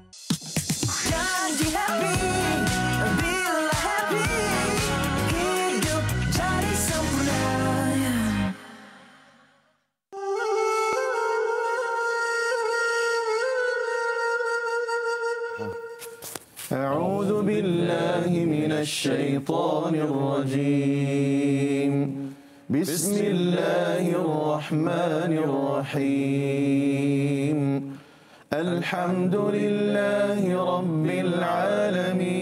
Janji happy, bila happy, hidup jadi sempurna. أعوذ بالله من الشيطان الرجيم. بسم الله الرحمن الرحيم. الحمد لله رب العالمين.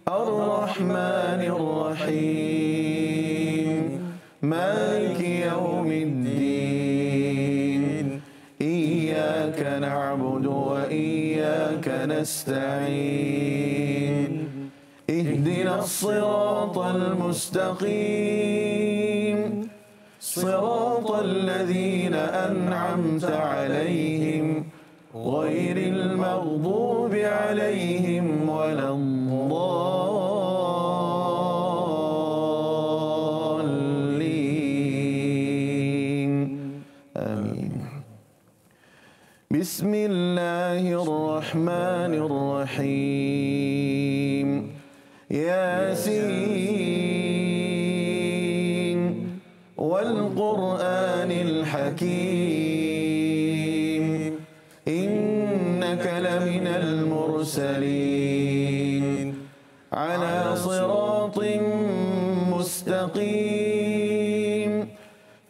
الرحمن الرحيم. مالك يوم الدين. إياك نعبد وإياك نستعين. اهدنا الصراط المستقيم. صراط الذين أنعمت عليهم غير المغضوب عليهم ولا الضالين. آمين. بسم الله الرحمن الرحيم. ياسين والقرآن الحكيم. إنك لمن المرسلين على صراط مستقيم.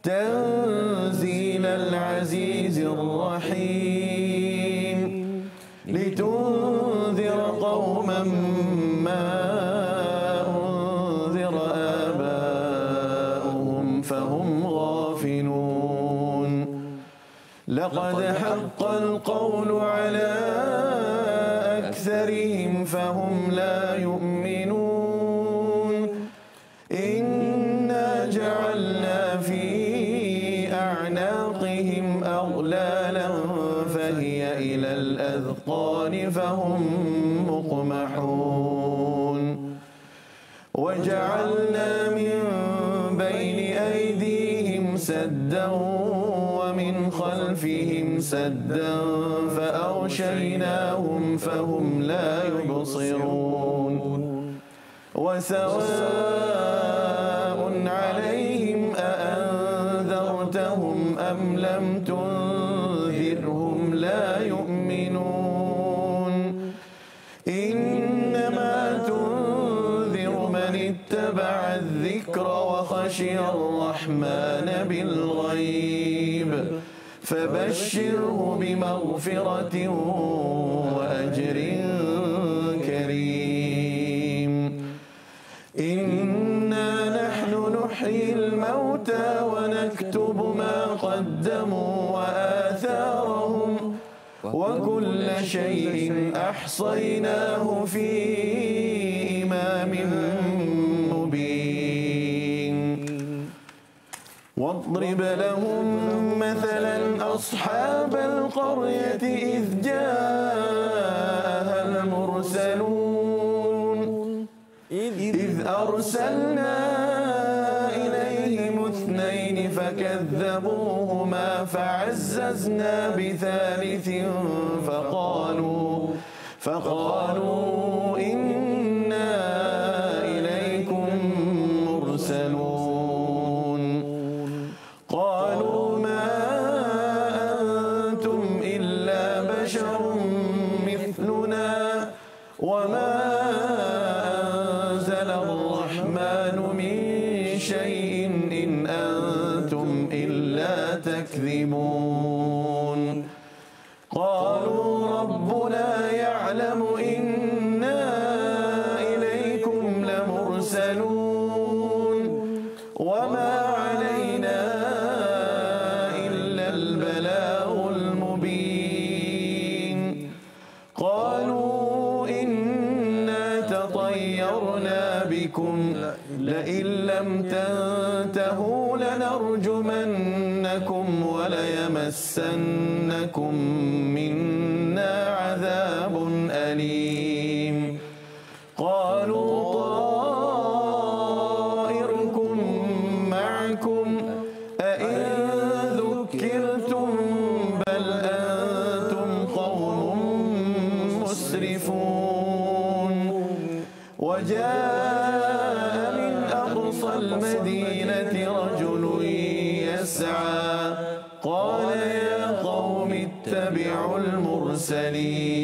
تنزيل العزيز الرحيم. لتنذر قوما ما أنذر آباؤهم فهم غافلون. لقد حق القول على أكثرهم فهم لا يؤمنون. إنا جعلنا في أعناقهم أغلالا فهي إلى الأذقان فهم مقمحون. وجعلنا من بين أيديهم سدا ومن خلفهم سدا فأغشيناهم فهم لا يبصرون. وسواء عليهم أأنذرتهم أم لم تنذرهم لا يؤمنون. إنما تنذر من اتبع الذكر وخشي الرحمن بالغيب فبشره بمغفرة وأجر كريم. إنا نحن نحيي الموتى ونكتب ما قدموا وآثارهم وكل شيء أحصيناه في إمام مبين. واضرب لهم مثلا أصحاب القرية إذ جاءها المرسلون. إذ أرسلنا إليهم اثنين فكذبوهما فعززنا بثالث فقالوا إنا إليكم مرسلون. قالوا ما أنتم إلا بشر مثلنا وما أنزل الرحمن من شيء إن أنتم إلا تكذبون. قالوا ربنا يعلم إنا إليكم لمرسلون وما علينا إلا البلاغ المبين. قالوا إنا تطيرنا بكم لئن لم تنتهوا لنرجمنكم وليمسنكم منا عذاب أليم. قالوا طائركم معكم أئن ذكرتم بل أنتم قوم يسرفون وجاء من أقصى المدينة رجل يسعى قال يا قوم اتبعوا المرسلين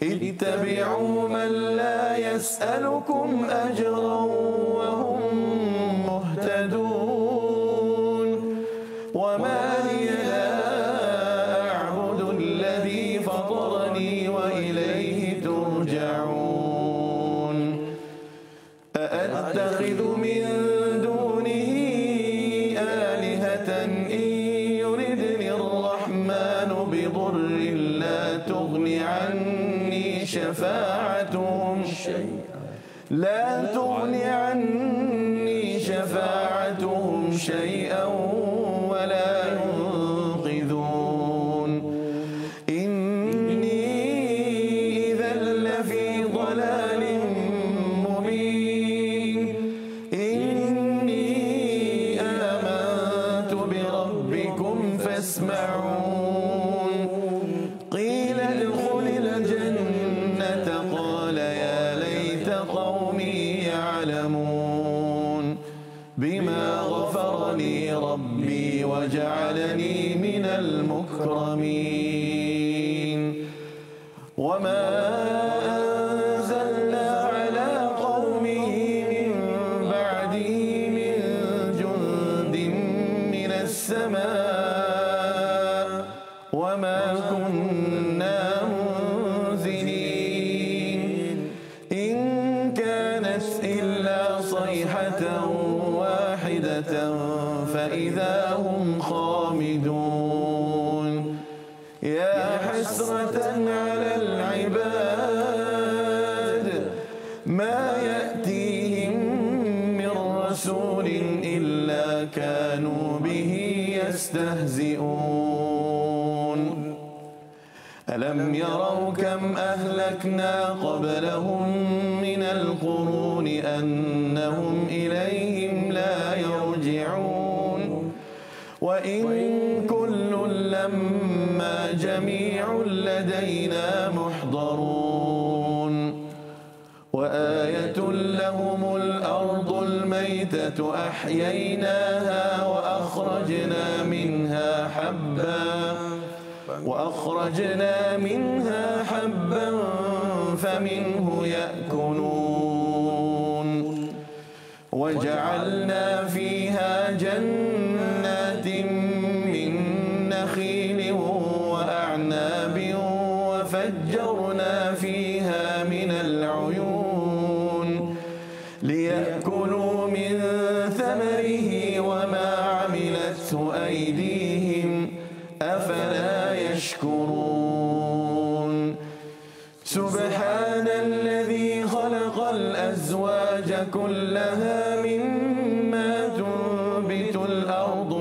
اتبعوا من لا يسألكم أجرا وهم مهتدون وما لي لا أعبد الذي فطرني وإليه ترجعون أأتخذ من دونه آلهة إن يردني الرحمن بضر لا تغني عني شفاعتهم شيئا ولا ينقذون إني إذا لفي ضلال مبين إني آمنت بربكم فاسمعون قيل ادخل الجنة قال يا ليت قومي يعلمون بما غفر لي ربي وجعلني من المكرمين وما أنزلنا على قومه من بعده من جند من السماء وما كنا منزلين إن كانت إلا صيحة واحدة فإذا هم خامدون يا حسرة على العباد ما يأتيهم من رسول إلا كانوا به يستهزئون ألم يروا كم أهلكنا قبلهم من القرون أنهم إليهم لا يرجعون وإن كل لما جميع لدينا محضرون وآية لهم الأرض الميتة أحييناها وأخرجنا منها حبا فمنه يأكلون وجعلنا فيها جنات من نخيل وأعناب وفجرنا فيها من العيون ليأكلوا من ثمره وما عملته أيديهم أفلا يشكرون سبحان الذي خلق الأزواج كلها مما تنبت الأرض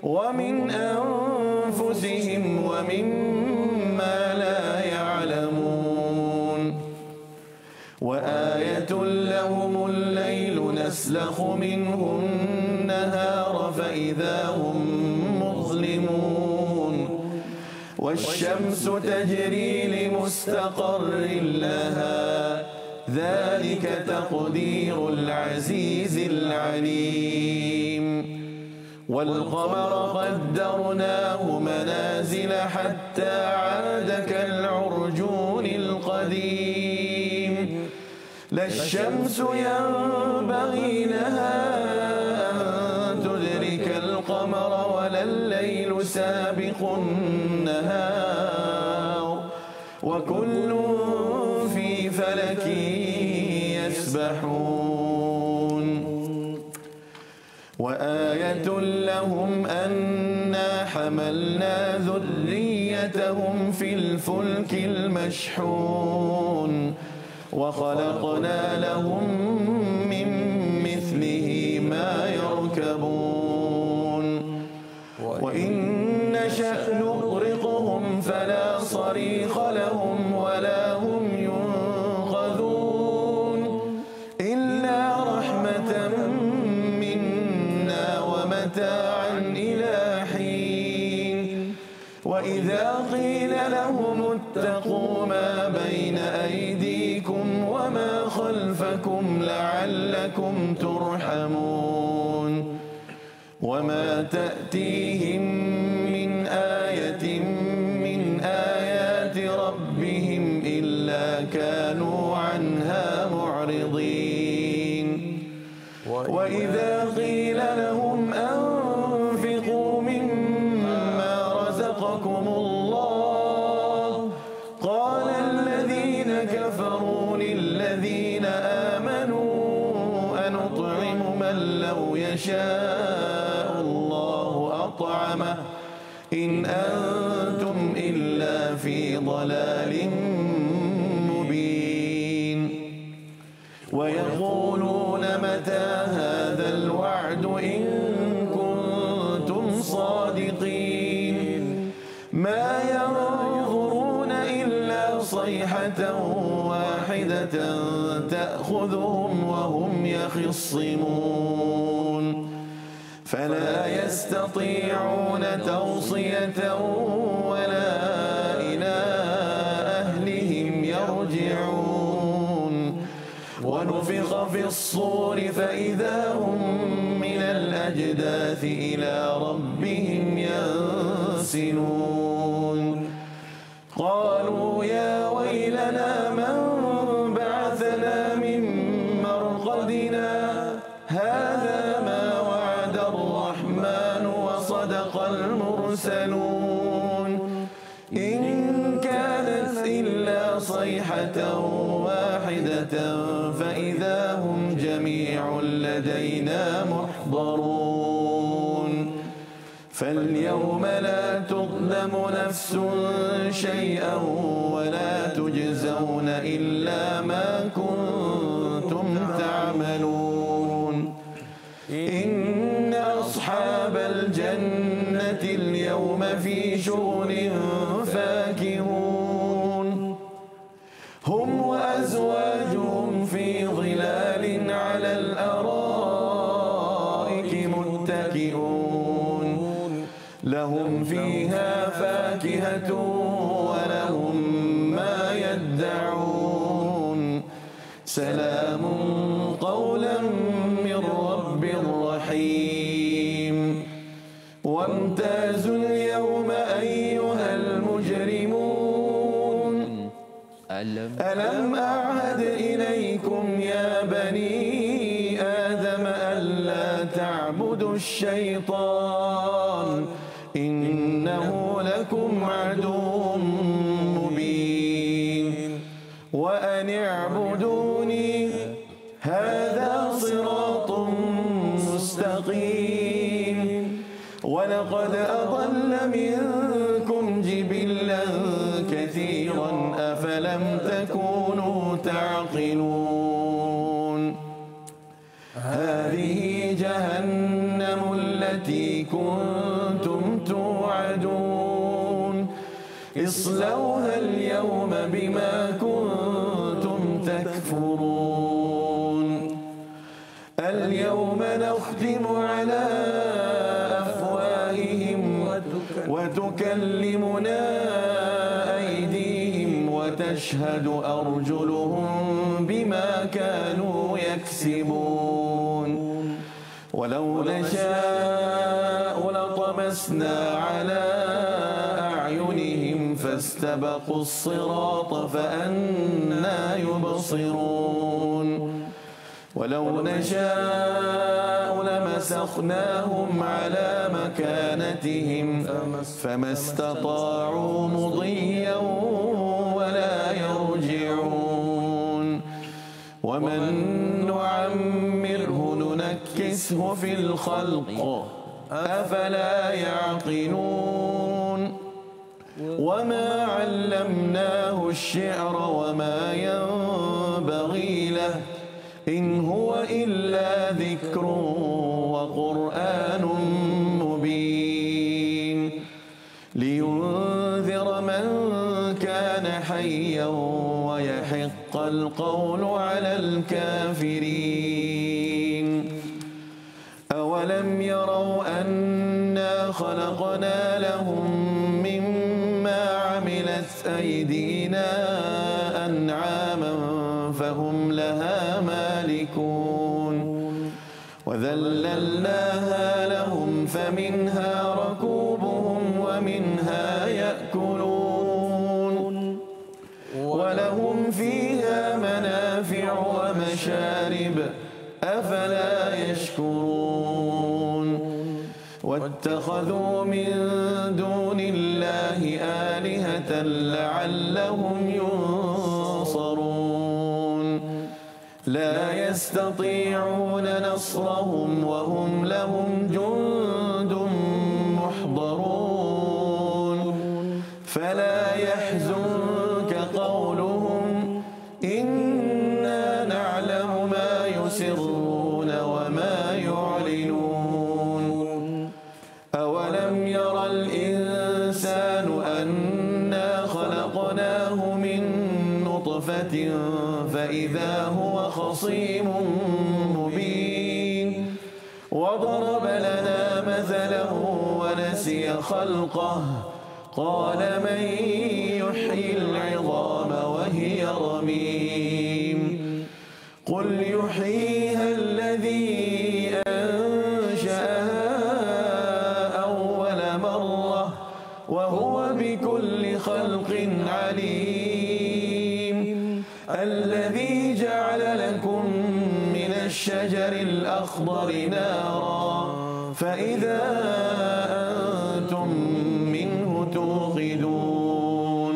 ومن أنفسهم ومما لا يعلمون وآية لهم الليل نسلخ منه النهار فإذا هم مظلمون والشمس تجري لمستقر لها ذلك تقدير العزيز العليم والقمر قدرناه منازل حتى عاد كالعرجون القديم لا الشمس ينبغي لها أن تدرك القمر ولا الليل سابق النهار وكل في فلك يسبحون وآية لهم أنا حملنا ذريتهم في الفلك المشحون وخلقنا لهم من مثله ما يركبون وإن نشأ نغرقهم فلا صريخ لهم ولا هم ينقذون إلا رحمة منا ومتاعا إلى حين وإذا قيل لهم اتقوا ما بين أيديكم وما خلفكم لعلكم ترحمون وما تأتيهم من آية من آيات ربهم إلا كانوا عنها معرضين وإذا قيل لهم أنفقوا مما رزقكم الله قال الذين كفروا للذين آمنوا أنطعم من لو يشاء الله أطعمه إن أنتم إلا في ضلال مبين ويقولون متى هذا الوعد إن كنتم صادقين ما ينظرون إلا صيحة واحدة تأخذهم وهم يخصمون فلا يستطيعون توصية ولا إلى أهلهم يرجعون ونفخ في الصور فإذا هم من الأجداث إلى ربهم ينسلون قالوا يا ويلنا من بعثنا من مرقدنا هذا ما وعد الرحمن وصدق المرسلون إن كانت إلا صيحة واحدة فإذا هم جميع لدينا محضرون فاليوم لا تظلم نفس شيئا ولا تجزون إلا ما كنتم تعملون إن أصحاب الجنة اليوم في شغل فاكهون هم وأزواجهم في ظلال على الأرائك متكئون لهم فيها فاكهة ولهم ما يدعون سلام قولا من رب رحيم وامتازوا اليوم أيها المجرمون ألم أعهد إليكم يا بني آدم ألا تعبدوا الشيطان إنه لكم عدو مبين وأن اعبدوني هذا صراط مستقيم ولقد أضل منكم جبلا كثيرا أفلم تكونوا تعقلون هذه جهنم التي كنتم توعدون اصلوها اليوم بما كنتم تكفرون اليوم نختم على أفواههم وتكلمنا أيديهم وتشهد أرجلهم بما كانوا يكسبون ولو نشاء لطمسنا على أعينهم فاستبقوا الصراط فأنى يبصرون ولو نشاء لمسخناهم على مكانتهم فما استطاعوا مضيا ولا يرجعون ومن نعمره ننكسه في الخلق أفلا يعقلون وما علمناه الشعر وما ينبغي له إن هو إلا ذكر وقرآن مبين لينذر من كان حيا ويحق القول على الكافرين أولم يروا أنا خلقنا لهم مما بأيدينا أنعاما فهم لها مالكون وذللناها لهم فمنها ركوبهم ومنها يأكلون ولهم فيها منافع ومشارب أفلا يشكرون واتخذوا من دون الله آلهة لعلهم ينصرون لا يستطيعون نصرهم وهم لهم جند محضرون فلا يحزنك قولهم إنا نعلم ما يسرون وما يعلنون أولم ير الإنسان أنا خلقناه من نطفة فإذا هو خصيم مبين وضرب لنا مثلا ونسي خلقه قال من يحيي العظام وهي رميم قل يحييها الذي أنشأها أول مرة وهو بكل خلق عليم الذي جعل لكم من الشجر الأخضر نارا فإذا أنتم منه توقدون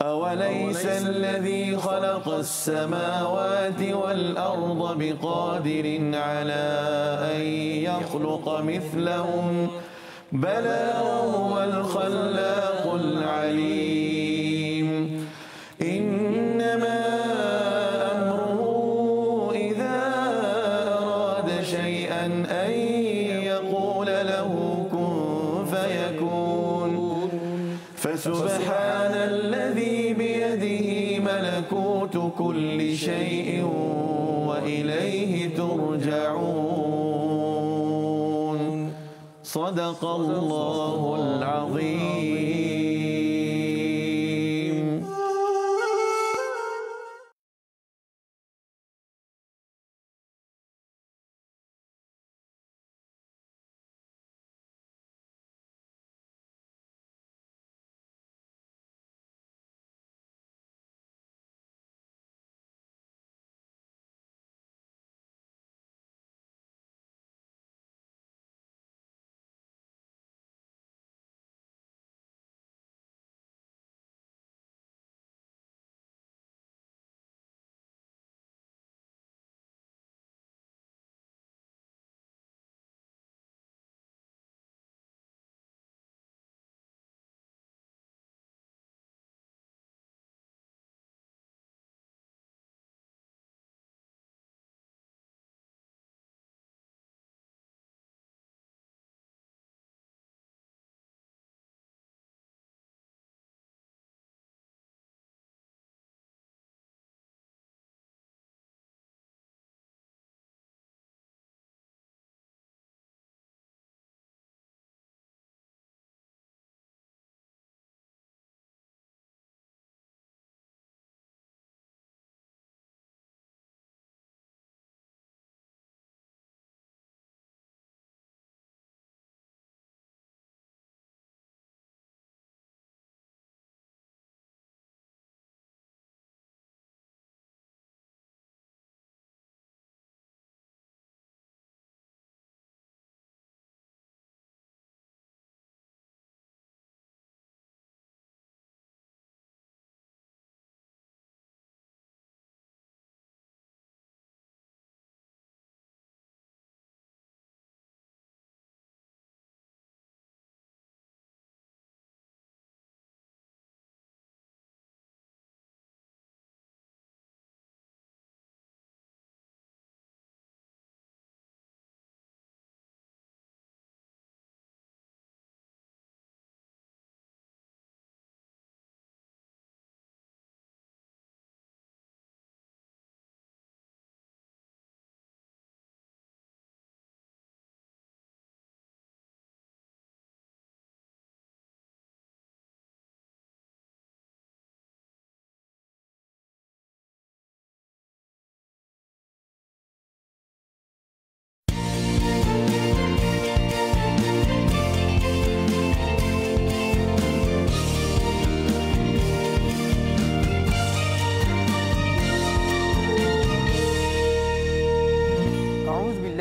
أوليس الذي خلق السماوات والأرض بقادر على أن يخلق مثلهم بلى وهو الخلاق العليم إنما أمره إذا أراد شيئا أن يقول له كن فيكون فسبحان الذي بيده ملكوت كل شيء وإليه ترجعون صدق الله العظيم.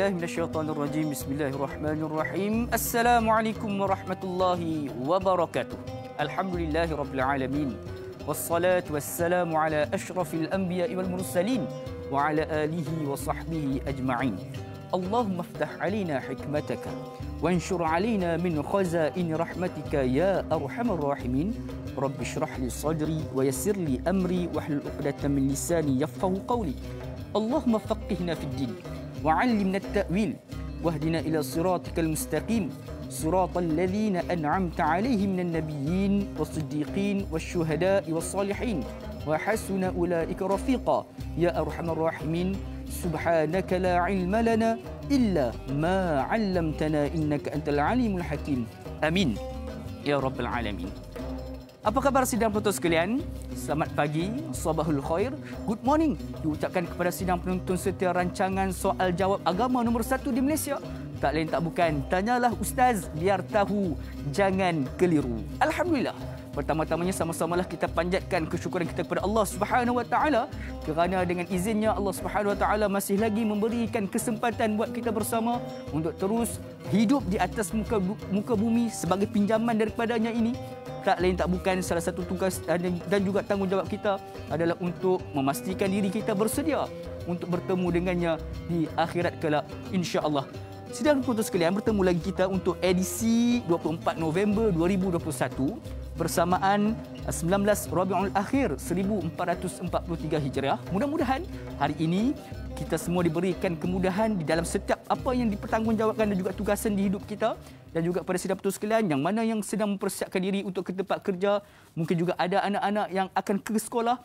billahi minasyaitonir rajim. Bismillahirrahmanirrahim. Assalamualaikum warahmatullahi wabarakatuh. Alhamdulillahirabbil alamin. Wassalatu wassalamu ala asyrafil anbiya'i wal mursalin wa ala alihi wa sahbihi ajma'in. Allahumma iftah alaina hikmataka وانشر علينا من خزائن رحمتك يا أرحم الراحمين رب اشرح لي صدري ويسر لي أمري واحلل عقدة من لساني يفقهوا قولي اللهم فقهنا في الدين وعلمنا التأويل واهدنا إلى صراطك المستقيم صراط الذين أنعمت عليهم من النبيين والصديقين والشهداء والصالحين وحسن أولئك رفيقا يا أرحم الراحمين سبحانك لا علم لنا إلا ما علمتنا إنك أنت العليم الحكيم آمين يا رب العالمين. Apa khabar sidang penonton sekalian? Selamat pagi, sabahul khair, good morning diucapkan kepada sidang penonton setia rancangan soal jawab agama nombor 1 di Malaysia. Tak lain tak bukan, tanyalah Ustaz biar tahu, jangan keliru. Alhamdulillah. Pertama-tamanya sama-samalah kita panjatkan kesyukuran kita kepada Allah Subhanahu Wa Taala kerana dengan izinnya Allah Subhanahu Wa Taala masih lagi memberikan kesempatan buat kita bersama untuk terus hidup di atas muka bumi sebagai pinjaman daripadanya ini. Tak lain tak bukan salah satu tugas dan juga tanggungjawab kita adalah untuk memastikan diri kita bersedia untuk bertemu dengannya di akhirat kelak insya-Allah. Sidang penonton sekalian, bertemu lagi kita untuk edisi 24 November 2021 bersamaan 19 Rabiul Akhir 1443 Hijriah. Mudah-mudahan hari ini kita semua diberikan kemudahan di dalam setiap apa yang dipertanggungjawabkan dan juga tugasan di hidup kita, dan juga pada sidang penonton sekalian yang mana yang sedang mempersiapkan diri untuk ke tempat kerja, mungkin juga ada anak-anak yang akan ke sekolah,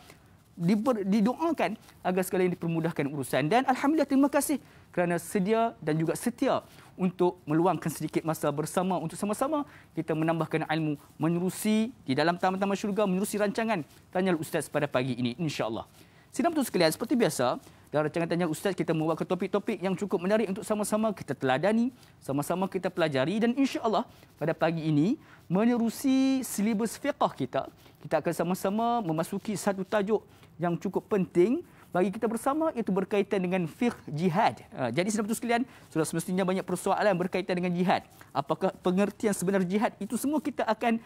didoakan agar sekalian dipermudahkan urusan. Dan alhamdulillah, terima kasih kerana sedia dan juga setia untuk meluangkan sedikit masa bersama untuk sama-sama kita menambahkan ilmu, menerusi di dalam taman-taman syurga, menerusi rancangan Tanyalah Ustaz pada pagi ini insya-Allah. Sidang penonton sekalian, seperti biasa dalam rancangan Tanyalah Ustaz kita membawakan topik-topik yang cukup menarik untuk sama-sama kita teladani, sama-sama kita pelajari, dan insya-Allah pada pagi ini menerusi silibus fiqh kita akan sama-sama memasuki satu tajuk yang cukup penting bagi kita bersama, iaitu berkaitan dengan fiqh jihad. Jadi sedang betul sekalian, sudah semestinya banyak persoalan berkaitan dengan jihad. Apakah pengertian sebenar jihad? Itu semua kita akan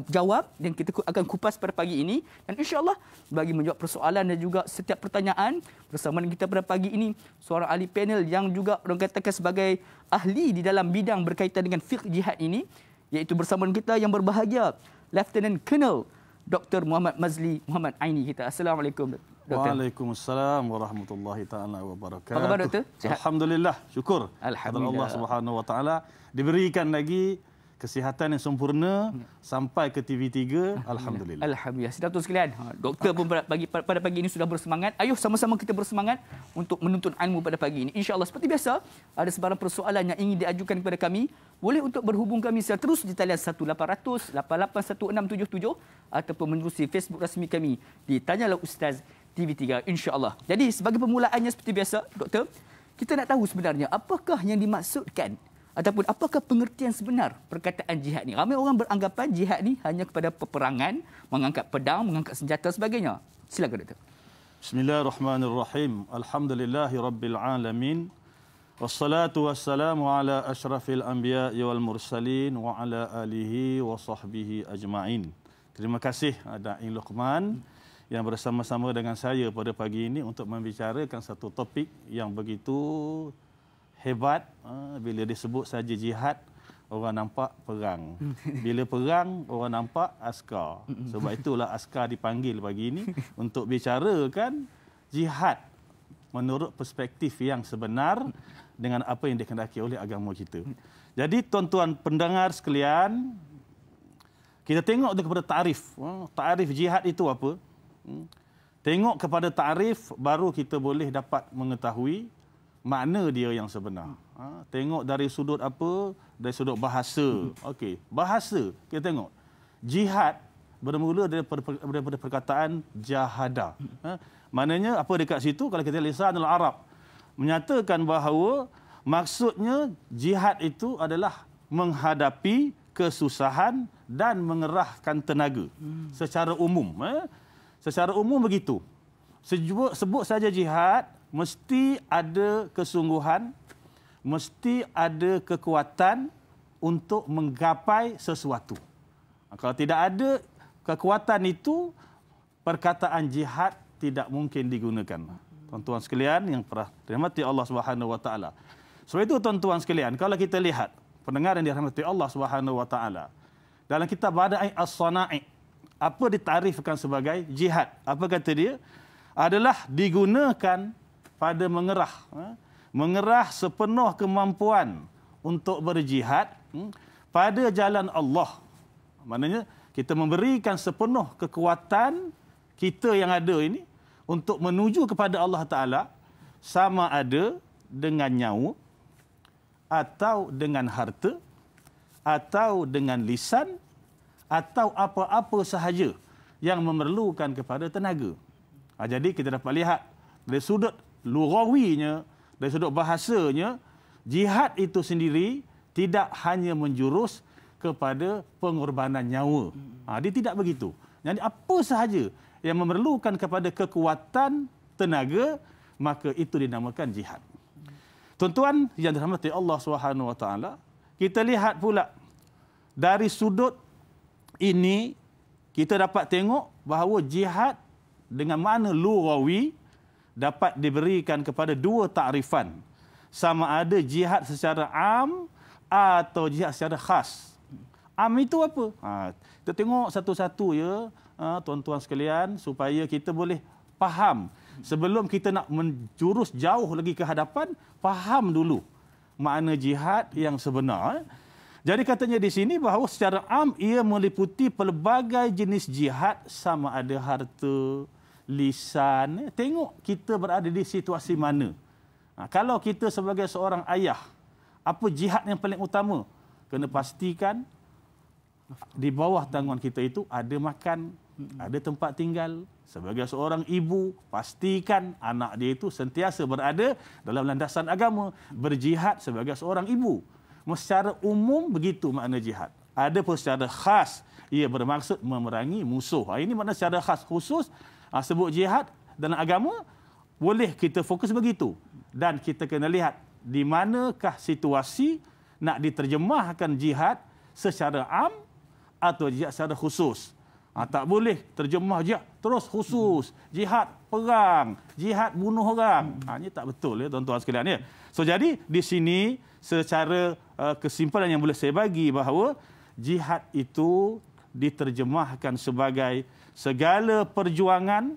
jawab dan kita akan kupas pada pagi ini. Dan insya-Allah bagi menjawab persoalan dan juga setiap pertanyaan bersama dengan kita pada pagi ini, seorang ahli panel yang juga orang katakan sebagai ahli di dalam bidang berkaitan dengan fiqh jihad ini, iaitu bersama dengan kita yang berbahagia Lieutenant Colonel Dr. Muhammad Mazli Muhammad Aini kita. Assalamualaikum Doktor. Waalaikumsalam warahmatullahi taala wabarakatuh. Apa khabar Doktor? Sihat? Alhamdulillah, syukur. Alhamdulillah. Allah Subhanahu wa taala diberikan lagi kesihatan yang sempurna sampai ke TV3. Alhamdulillah. Alhamdulillah. Sidang tuan sekalian, doktor pun pada pagi ini sudah bersemangat. Ayuh sama-sama kita bersemangat untuk menuntut ilmu pada pagi ini. Insya-Allah, seperti biasa, ada sebarang persoalan yang ingin diajukan kepada kami, boleh untuk berhubung kami secara terus di talian 1800 881677 ataupun menerusi Facebook rasmi kami di Tanyalah Ustaz TV3 insya-Allah. Jadi sebagai permulaannya seperti biasa, doktor, kita nak tahu sebenarnya apakah yang dimaksudkan ataupun apakah pengertian sebenar perkataan jihad ni. Ramai orang beranggapan jihad ni hanya kepada peperangan, mengangkat pedang, mengangkat senjata sebagainya. Silakan doktor. Bismillahirrahmanirrahim. Alhamdulillahirabbil alamin. Wassalatu wassalamu ala asyrafil anbiya'i wal mursalin wa ala alihi wa sahbihi ajma'in. Terima kasih Da'i Luqman yang bersama-sama dengan saya pada pagi ini untuk membicarakan satu topik yang begitu hebat. Bila disebut saja jihad, orang nampak perang. Bila perang, orang nampak askar. Sebab itulah askar dipanggil pagi ini untuk bicarakan jihad menurut perspektif yang sebenar dengan apa yang dikehendaki oleh agama kita. Jadi tuan-tuan pendengar sekalian, kita tengok kepada taarif. Taarif jihad itu apa? Tengok kepada taarif baru kita boleh dapat mengetahui makna dia yang sebenar. Tengok dari sudut apa? Dari sudut bahasa. Okey, bahasa kita tengok. Jihad bermula daripada perkataan jahada. Maknanya apa dekat situ? Kalau kita lisanul Arab menyatakan bahawa maksudnya jihad itu adalah menghadapi kesusahan dan mengerahkan tenaga secara umum. Secara umum begitu. Sebut saja jihad, mesti ada kesungguhan, mesti ada kekuatan untuk menggapai sesuatu. Kalau tidak ada kekuatan itu, perkataan jihad tidak mungkin digunakan. Tuan-tuan sekalian yang dirahmati Allah Subhanahu wa taala. Sebab itu tuan-tuan sekalian, kalau kita lihat pendengar yang dirahmati Allah Subhanahu wa taala, dalam kitab Bada'i As-Sana'i, apa ditarifkan sebagai jihad? Apa kata dia? Adalah digunakan pada mengerah sepenuh kemampuan untuk berjihad pada jalan Allah. Maknanya kita memberikan sepenuh kekuatan kita yang ada ini untuk menuju kepada Allah Ta'ala, sama ada dengan nyawa, atau dengan harta, atau dengan lisan, atau apa-apa sahaja yang memerlukan kepada tenaga. Jadi kita dapat lihat dari sudut lughawinya, dari sudut bahasanya, jihad itu sendiri tidak hanya menjurus kepada pengorbanan nyawa. Dia tidak begitu. Jadi apa sahaja yang memerlukan kepada kekuatan tenaga, maka itu dinamakan jihad. Tuan-tuan yang dirahmati Allah Subhanahu wa taala, kita lihat pula dari sudut ini kita dapat tengok bahawa jihad dengan makna lughawi dapat diberikan kepada dua takrifan. Sama ada jihad secara am atau jihad secara khas. Am itu apa? Kita tengok satu-satu ya, tuan-tuan sekalian, supaya kita boleh faham. Sebelum kita nak menjurus jauh lagi ke hadapan, faham dulu makna jihad yang sebenar. Jadi katanya di sini bahawa secara am ia meliputi pelbagai jenis jihad, sama ada harta, lisan. Tengok kita berada di situasi mana. Kalau kita sebagai seorang ayah, apa jihad yang paling utama? Kena pastikan di bawah tanggungan kita itu ada makan, ada tempat tinggal. Sebagai seorang ibu, pastikan anak dia itu sentiasa berada dalam landasan agama, berjihad sebagai seorang ibu. Secara umum begitu makna jihad. Ada pun secara khas, ia bermaksud memerangi musuh. Ini makna secara khas khusus, sebut jihad dalam agama, boleh kita fokus begitu. Dan kita kena lihat di manakah situasi nak diterjemahkan jihad secara am atau jihad secara khusus. Tak boleh terjemah jihad terus khusus, jihad perang, jihad bunuh orang. Ini tak betul ya tuan-tuan sekalian ya. So jadi di sini secara kesimpulan yang boleh saya bagi bahawa jihad itu diterjemahkan sebagai segala perjuangan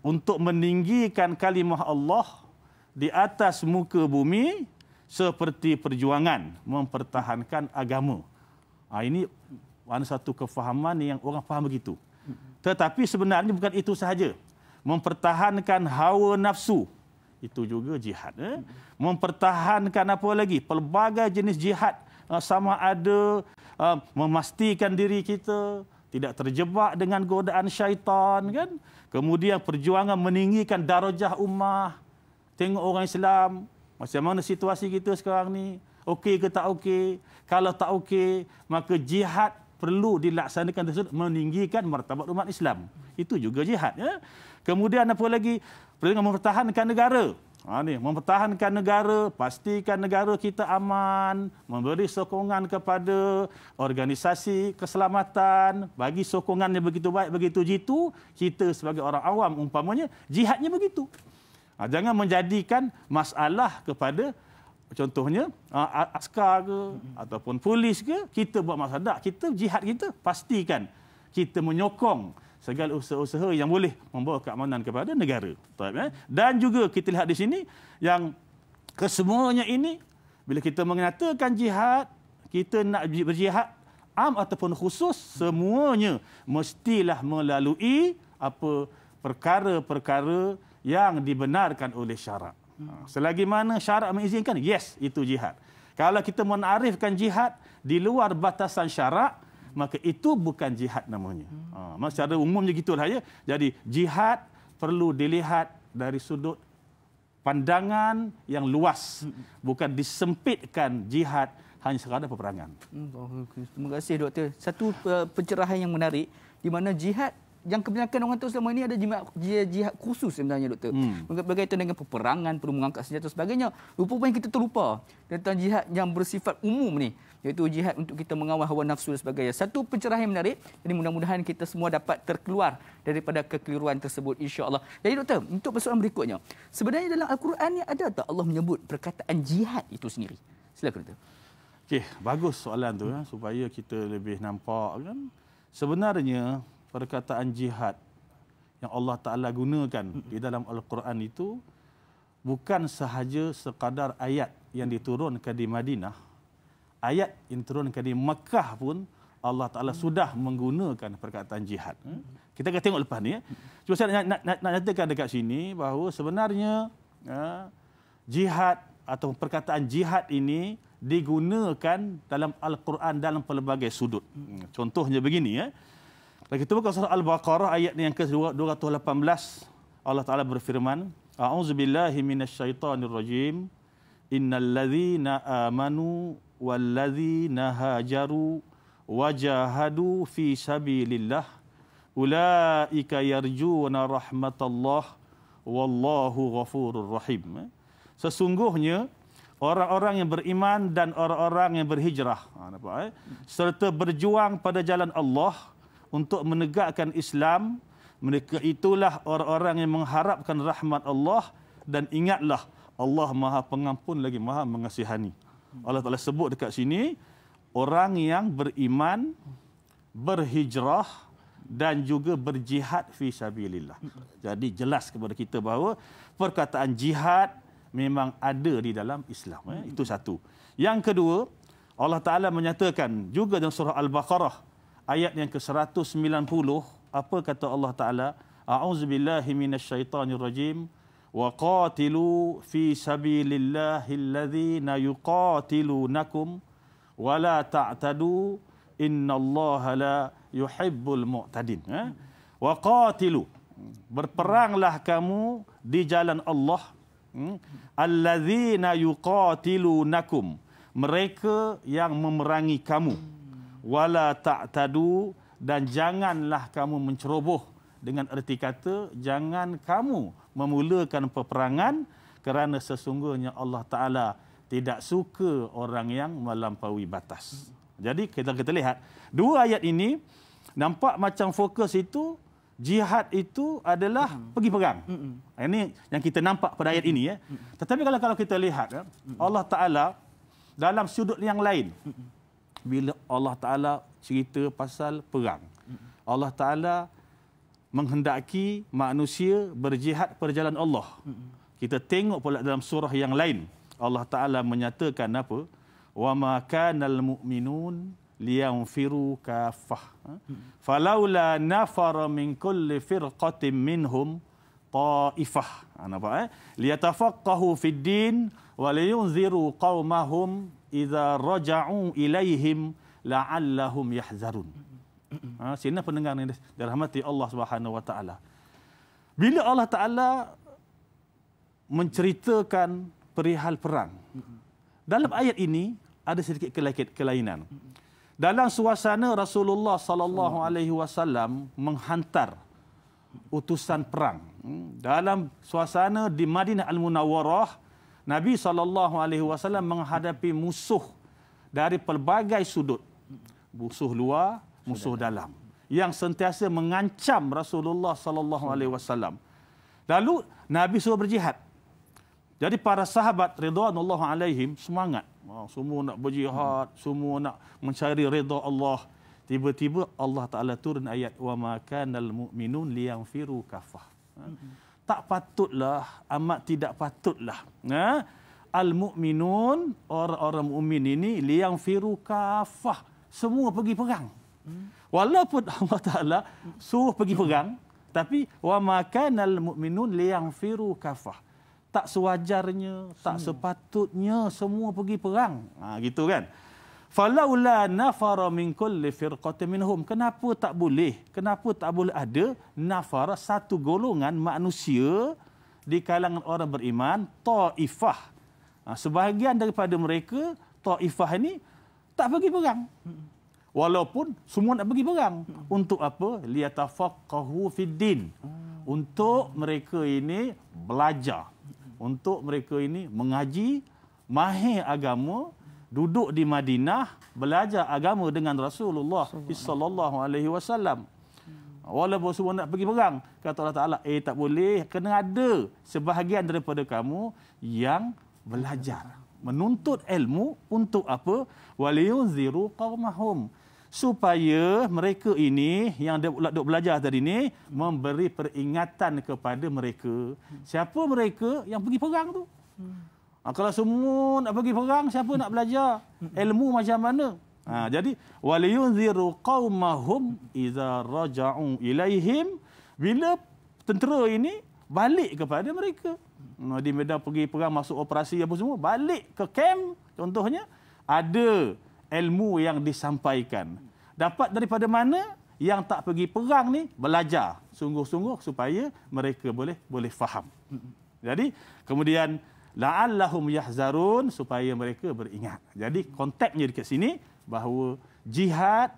untuk meninggikan kalimah Allah di atas muka bumi, seperti perjuangan mempertahankan agama. Ini ada satu kefahaman yang orang faham begitu. Tetapi sebenarnya bukan itu sahaja. Mempertahankan hawa nafsu, itu juga jihad. Mempertahankan apa lagi? Pelbagai jenis jihad. Sama ada memastikan diri kita tidak terjebak dengan godaan syaitan, kan? Kemudian perjuangan meninggikan darjah ummah. Tengok orang Islam, macam mana situasi kita sekarang ni? Okey ke tak okey? Kalau tak okey, maka jihad perlu dilaksanakan tersebut, meninggikan martabat umat Islam. Itu juga jihad. Ya? Kemudian apa lagi? Perlu mempertahankan negara. Mempertahankan negara, pastikan negara kita aman, memberi sokongan kepada organisasi keselamatan, bagi sokongan yang begitu baik, begitu jitu. Kita sebagai orang awam umpamanya, jihadnya begitu. Jangan menjadikan masalah kepada contohnya askar ke ataupun polis ke, kita buat masalah. Kita jihad kita pastikan kita menyokong segala usaha-usaha yang boleh membawa keamanan kepada negara. Dan juga kita lihat di sini yang kesemuanya ini, bila kita mengatakan jihad, kita nak berjihad am ataupun khusus, semuanya mestilah melalui apa perkara-perkara yang dibenarkan oleh syarak. Selagi mana syarak mengizinkan, yes, itu jihad. Kalau kita menarifkan jihad di luar batasan syarak, maka itu bukan jihad namanya. Secara umumnya gitulah ya. Jadi jihad perlu dilihat dari sudut pandangan yang luas, bukan disempitkan jihad hanya sekadar peperangan. Terima kasih doktor. Satu pencerahan yang menarik, di mana jihad yang kebanyakan orang tahu selama ini ada jihad khusus sebenarnya, Doktor. Berkaitan dengan peperangan, perlu mengangkat senjata dan sebagainya. Rupanya kita terlupa tentang jihad yang bersifat umum ni, iaitu jihad untuk kita mengawal hawa nafsu dan sebagainya. Satu pencerahan yang menarik. Jadi mudah-mudahan kita semua dapat terkeluar daripada kekeliruan tersebut, insya-Allah. Jadi Doktor, untuk persoalan berikutnya, sebenarnya dalam Al-Quran ni ada tak Allah menyebut perkataan jihad itu sendiri? Silakan Doktor. Okey, bagus soalan tu supaya kita lebih nampak kan. Sebenarnya perkataan jihad yang Allah Ta'ala gunakan di dalam Al-Quran itu bukan sahaja sekadar ayat yang diturunkan di Madinah. Ayat yang diturunkan di Mekah pun Allah Ta'ala sudah menggunakan perkataan jihad. Kita akan tengok lepas ni. Cuma saya nak nyatakan dekat sini bahawa sebenarnya jihad atau perkataan jihad ini digunakan dalam Al-Quran dalam pelbagai sudut. Contohnya begini. Kalau kita buka surah Al-Baqarah ayat yang ke-218, Allah Ta'ala berfirman, A'udzubillahi minasyaitonirrajim, Innal ladzina amanu wal ladzina hajaru wajahadu fi sabilillah ulaika yarjuna rahmatallah wallahu ghafurur rahim. Sesungguhnya orang-orang yang beriman dan orang-orang yang berhijrah serta berjuang pada jalan Allah untuk menegakkan Islam, mereka itulah orang-orang yang mengharapkan rahmat Allah, dan ingatlah Allah Maha Pengampun lagi Maha Mengasihani. Allah Ta'ala sebut dekat sini orang yang beriman, berhijrah dan juga berjihad fi sabilillah. Jadi jelas kepada kita bahawa perkataan jihad memang ada di dalam Islam. Itu satu. Yang kedua, Allah Ta'ala menyatakan juga dalam surah Al-Baqarah ayat yang ke-190, apa kata Allah Ta'ala? A'udzubillahi minasyaitonirrajim wa qatilu fi sabilillahil ladzina yuqatilunakum wa la ta'tadu innallaha la yuhibbul mu'tadin. Wa qatilu, berperanglah kamu di jalan Allah. Alladzina yuqatilunakum, mereka yang memerangi kamu. Wala ta'tadu, dan janganlah kamu menceroboh, dengan erti kata jangan kamu memulakan peperangan, kerana sesungguhnya Allah Ta'ala tidak suka orang yang melampaui batas. Jadi kita lihat dua ayat ini nampak macam fokus itu jihad itu adalah pergi perang. Ini yang kita nampak pada ayat ini. Tetapi kalau kita lihat Allah Ta'ala dalam sudut yang lain, bila Allah Ta'ala cerita pasal perang, Allah Ta'ala menghendaki manusia berjihad pada jalan Allah. Kita tengok pula dalam surah yang lain, Allah Ta'ala menyatakan apa? Wa ma kanal mu'minun liyanfiru kaffah. Falaula nafara min kulli firqatin minhum ta'ifah. Nampak liyatafaqahu fid din wa liyunziru qaumahum idza raja'u ilaihim la'allahum yahzarun. Sini pendengar yang dirahmati Allah Subhanahu wa taala. Bila Allah Taala menceritakan perihal perang, dalam ayat ini ada sedikit kelainan. Dalam suasana Rasulullah sallallahu alaihi wasallam menghantar utusan perang, dalam suasana di Madinah Al-Munawwarah, Nabi SAW menghadapi musuh dari pelbagai sudut. Musuh luar, musuh dalam, yang sentiasa mengancam Rasulullah SAW. Lalu Nabi suruh berjihad. Jadi para sahabat ridwanullah alaihim semangat. Semua nak berjihad, semua nak mencari redha Allah. Tiba-tiba Allah Ta'ala turun ayat wa ma kanal mu'minun liyanfiru kaffah. Tak patutlah, amat tidak patutlah. Al-mu'minun, orang-orang mukmin ini, liyanfiru kaffah, semua pergi perang. Walaupun Allah Ta'ala suruh pergi perang, tapi wa ma kanal mu'minun liyanfiru kaffah. Tak sewajarnya, tak sepatutnya semua pergi perang. Gitu kan? Falaula nafara min kulli firqatin minhum. Kenapa tak boleh? Kenapa tak boleh ada nafara, satu golongan manusia di kalangan orang beriman, ta'ifah. Sebahagian daripada mereka, ta'ifah ini tak pergi perang. Walaupun semua nak pergi perang. Untuk apa? Liyatafaqahu fiddin. Untuk mereka ini belajar. Untuk mereka ini mengaji, mahir agama, duduk di Madinah, belajar agama dengan Rasulullah sallallahu alaihi wasallam. Walaupun semua nak pergi perang, kata Allah Taala, tak boleh, kena ada sebahagian daripada kamu yang belajar, menuntut ilmu untuk apa? Waliyunziru qaumahum, supaya mereka ini yang duk belajar tadi ni memberi peringatan kepada mereka. Siapa mereka yang pergi perang tu? Kalau semua nak pergi perang, siapa nak belajar ilmu macam mana? Jadi waliyunziru qaumahum idza raja'u ilaihim, bila tentera ini balik kepada mereka. Di medan pergi perang, masuk operasi apa semua, balik ke kamp contohnya, ada ilmu yang disampaikan. Dapat daripada mana? Yang tak pergi perang ni belajar sungguh-sungguh supaya mereka boleh faham. Jadi kemudian la'allahum yahzarun, supaya mereka beringat. Jadi konteksnya dekat sini bahawa jihad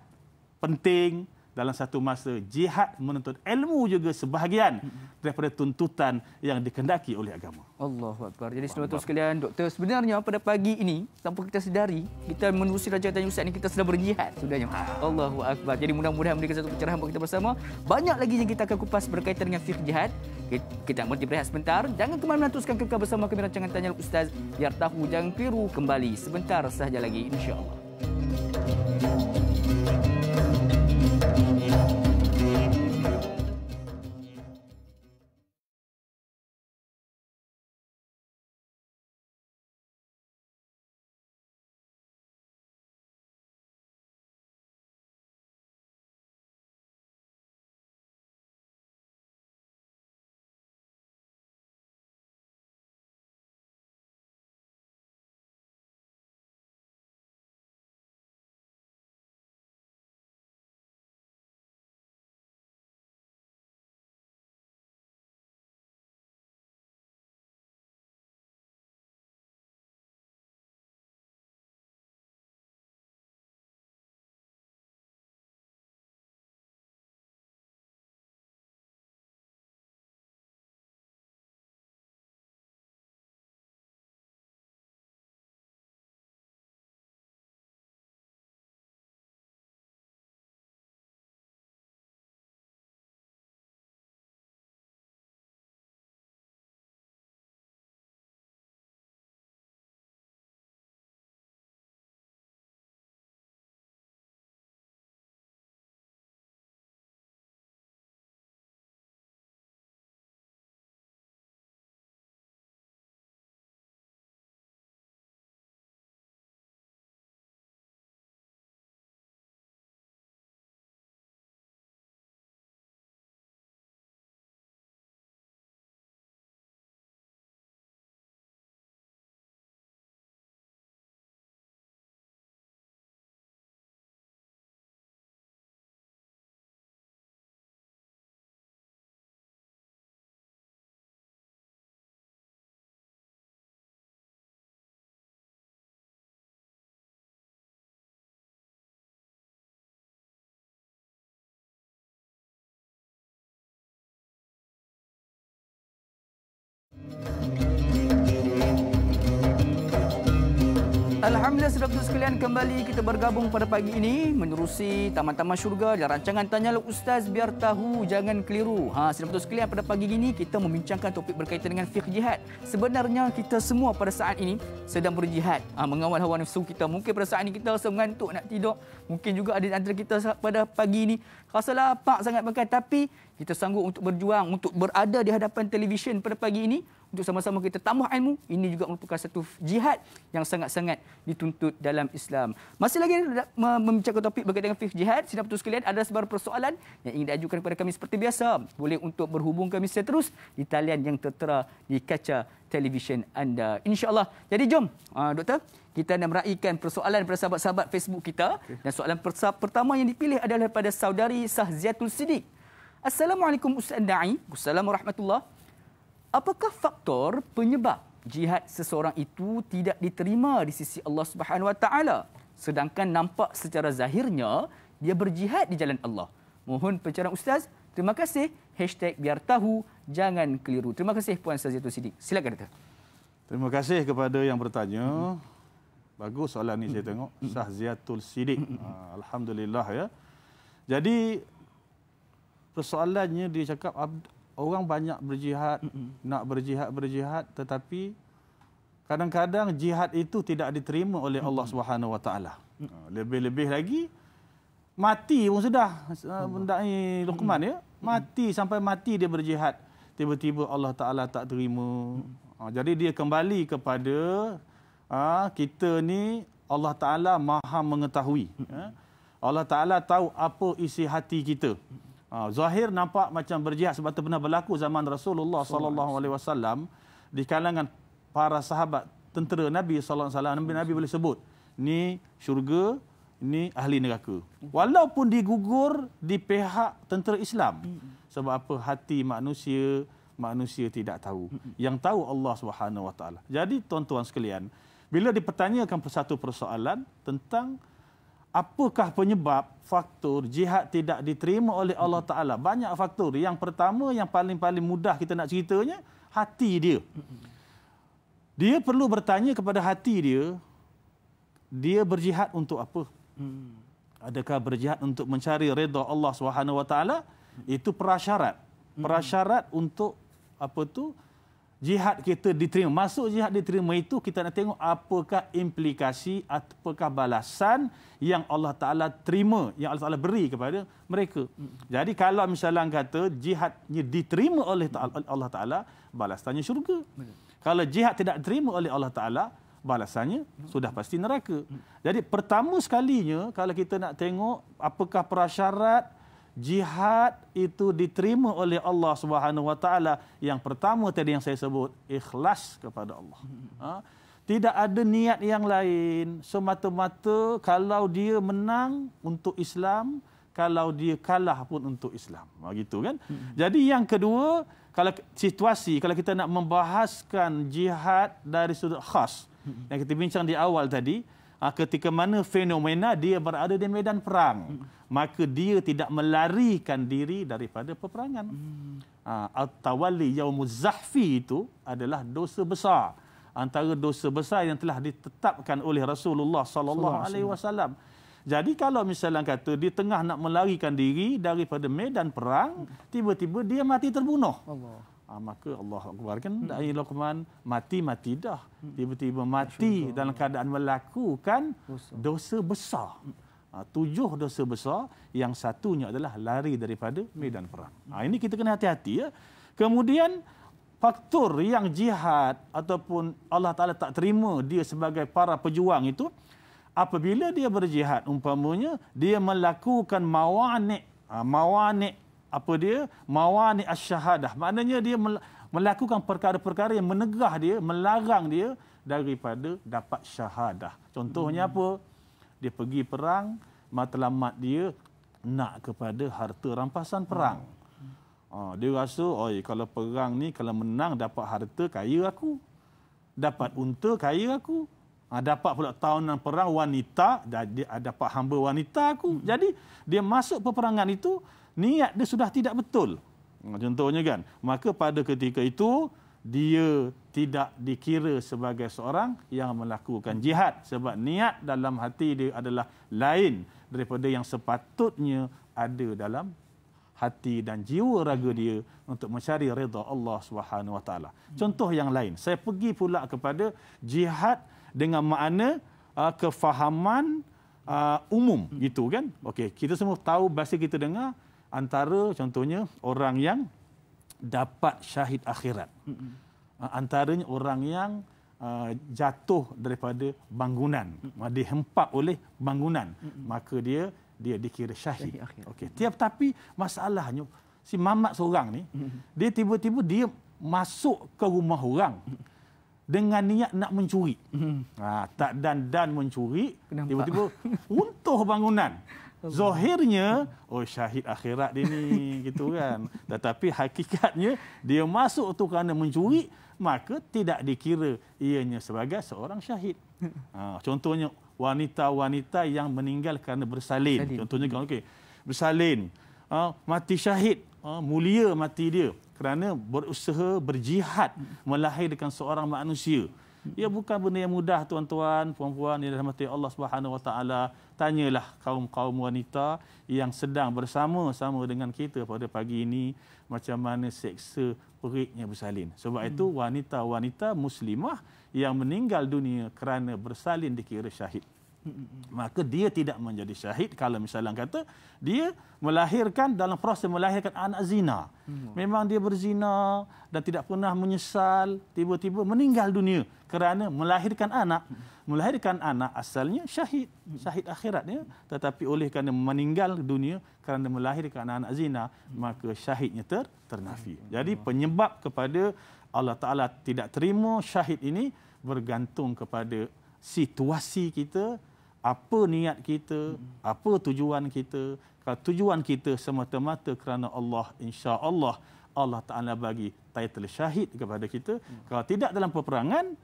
penting dalam satu masa. Jihad menuntut ilmu juga sebahagian daripada tuntutan yang dikehendaki oleh agama. Allahu Akbar. Jadi saudara sekalian, doktor, sebenarnya pada pagi ini tanpa kita sedari, kita menerusi Raja Tanya Ustaz ni, kita sedang berjihad sebenarnya. Allahu Akbar. Jadi mudah-mudahan memberikan satu pencerahan buat kita bersama. Banyak lagi yang kita akan kupas berkaitan dengan fiqh jihad. Kita nak berehat sebentar. Jangan ke mana-mana, teruskan kekal bersama kami rancangan Tanya Ustaz, biar tahu jangan keliru, kembali sebentar sahaja lagi insya-Allah. Alhamdulillah, saudara sekalian, kembali kita bergabung pada pagi ini menerusi Taman-Taman Syurga dan rancangan Tanyalah Ustaz, biar tahu jangan keliru. Saudara sekalian, pada pagi ini kita membincangkan topik berkaitan dengan fiqh jihad. Sebenarnya kita semua pada saat ini sedang berjihad, mengawal hawa nafsu kita. Mungkin pada saat ini kita rasa mengantuk nak tidur. Mungkin juga ada antara kita pada pagi ini rasa lapar sangat makan, tapi kita sanggup untuk berjuang, untuk berada di hadapan televisyen pada pagi ini untuk sama-sama kita tambah ilmu. Ini juga merupakan satu jihad yang sangat-sangat dituntut dalam Islam. Masih lagi membicarakan topik berkaitan dengan fiqh jihad. Sidang betul sekalian, ada sebarang persoalan yang ingin diajukan kepada kami seperti biasa. Boleh untuk berhubung kami secara terus di talian yang tertera di kaca televisyen anda, insya-Allah. Jadi jom, doktor, kita nak meraihkan persoalan pada sahabat-sahabat Facebook kita. Dan soalan pertama yang dipilih adalah daripada saudari Sahziatul Siddiq. Assalamualaikum Ustaz Da'i. Assalamualaikum warahmatullahi. Apakah faktor penyebab jihad seseorang itu tidak diterima di sisi Allah Subhanahu Wa Taala? sedangkan nampak secara zahirnya dia berjihad di jalan Allah. Mohon pencerahan Ustaz. Terima kasih. #biar tahu jangan keliru. Terima kasih Puan Saziatul Siddiq. Silakan Dato'. Terima kasih kepada yang bertanya. Bagus soalan ni saya tengok. Saziatul Siddiq. Alhamdulillah ya. Jadi persoalannya dia cakap orang banyak berjihad, nak berjihad tetapi kadang-kadang jihad itu tidak diterima oleh Allah Subhanahu Wa Taala. Lebih-lebih lagi mati pun sudah. Mendai Luqman ya, mati sampai mati dia berjihad. Tiba-tiba Allah Taala tak terima. Jadi dia kembali kepada kita ni Allah Taala Maha mengetahui. Allah Taala tahu apa isi hati kita. Zahir nampak macam berjihad sebab itu pernah berlaku zaman Rasulullah sallallahu alaihi wasallam di kalangan para sahabat tentera Nabi sallallahu alaihi wasallam. Nabi boleh sebut ni syurga, ni ahli neraka. Walaupun digugur di pihak tentera Islam. Sebab apa? Hati manusia tidak tahu. Yang tahu Allah Subhanahu Wa Taala. Jadi tuan-tuan sekalian, bila dipertanyakan satu persoalan tentang apakah penyebab faktor jihad tidak diterima oleh Allah Ta'ala? Banyak faktor. Yang pertama, yang paling mudah kita nak ceritanya, hati dia. Dia perlu bertanya kepada hati dia berjihad untuk apa? Adakah berjihad untuk mencari redha Allah Subhanahu Wa Ta'ala? Itu prasyarat. Prasyarat untuk apa tu? Jihad kita diterima. Masuk jihad diterima itu kita nak tengok apakah implikasi, apakah balasan yang Allah Ta'ala terima, yang Allah Ta'ala beri kepada mereka. Jadi kalau misalnya kata jihadnya diterima oleh Allah Ta'ala, balasannya syurga. Kalau jihad tidak diterima oleh Allah Ta'ala, balasannya sudah pasti neraka. Jadi pertama sekalinya kalau kita nak tengok apakah prasyarat jihad itu diterima oleh Allah Subhanahu Wa Taala, yang pertama tadi yang saya sebut, ikhlas kepada Allah. Tidak ada niat yang lain, semata-mata kalau dia menang untuk Islam, kalau dia kalah pun untuk Islam. Begitu kan? Jadi yang kedua, kalau situasi, kalau kita nak membahaskan jihad dari sudut khas yang kita bincang di awal tadi, ketika mana fenomena dia berada di medan perang, maka dia tidak melarikan diri daripada peperangan. At-tawalli yaumuz zahfi itu adalah dosa besar. Antara dosa besar yang telah ditetapkan oleh Rasulullah sallallahu alaihi wasallam. Jadi kalau misalnya kata di tengah nak melarikan diri daripada medan perang, tiba-tiba dia mati terbunuh. Maka Allah Akbar kan, dari Luqman, mati dah. Tiba-tiba mati dalam keadaan melakukan dosa besar. 7 dosa besar, yang satunya adalah lari daripada medan perang. Ini kita kena hati-hati ya. Kemudian faktor yang jihad ataupun Allah Ta'ala tak terima dia sebagai para pejuang itu, apabila dia berjihad, umpamanya dia melakukan mawani' apa dia? Mawani' asy-syahadah. Maknanya dia melakukan perkara-perkara yang menegah dia, melarang dia daripada dapat syahadah. Contohnya apa? Dia pergi perang, matlamat dia nak kepada harta rampasan perang. Dia rasa, kalau perang ni, kalau menang dapat harta, kaya aku. Dapat unta, kaya aku. Dapat pula tahunan perang, wanita, dia dapat hamba wanita aku. Jadi, dia masuk peperangan itu, niat dia sudah tidak betul. Contohnya kan, maka pada ketika itu dia tidak dikira sebagai seorang yang melakukan jihad, sebab niat dalam hati dia adalah lain daripada yang sepatutnya ada dalam hati dan jiwa raga dia untuk mencari redha Allah Subhanahu Wa Taala. Contoh yang lain, saya pergi pula kepada jihad dengan makna kefahaman umum gitu kan. Okey, kita semua tahu, bahasa kita dengar antara contohnya orang yang dapat syahid akhirat. Antaranya orang yang jatuh daripada bangunan, dihempap oleh bangunan, maka dia dikira syahid. Okey, tapi masalahnya si mamat seorang ni, dia tiba-tiba dia masuk ke rumah orang dengan niat nak mencuri. Tak dan mencuri, tiba-tiba runtuh bangunan. Zahirnya, oh syahid akhirat dia ni, gitu kan. Tetapi hakikatnya dia masuk tu kerana mencuri, maka tidak dikira ianya sebagai seorang syahid. Contohnya wanita-wanita yang meninggal kerana bersalin. Contohnya kalau bersalin, mati syahid, mulia mati dia kerana berusaha berjihad melahirkan seorang manusia. Ia bukan benda yang mudah, tuan-tuan, puan-puan yang dirahmati Allah Subhanahu Wa Taala. Tanyalah kaum-kaum wanita yang sedang bersama-sama dengan kita pada pagi ini macam mana seksa periknya bersalin. Sebab itu wanita-wanita muslimah yang meninggal dunia kerana bersalin dikira syahid. Maka dia tidak menjadi syahid kalau misalnya kata dia melahirkan, dalam proses melahirkan anak zina. Memang dia berzina dan tidak pernah menyesal, tiba-tiba meninggal dunia kerana melahirkan anak. Melahirkan anak asalnya syahid, syahid akhiratnya, tetapi oleh kerana meninggal dunia kerana melahirkan anak zina, maka syahidnya ternafi. Jadi penyebab kepada Allah Taala tidak terima syahid ini bergantung kepada situasi kita, apa niat kita, apa tujuan kita. Kalau tujuan kita semata-mata kerana Allah, insya-Allah Allah Taala bagi title syahid kepada kita. Kalau tidak dalam peperangan,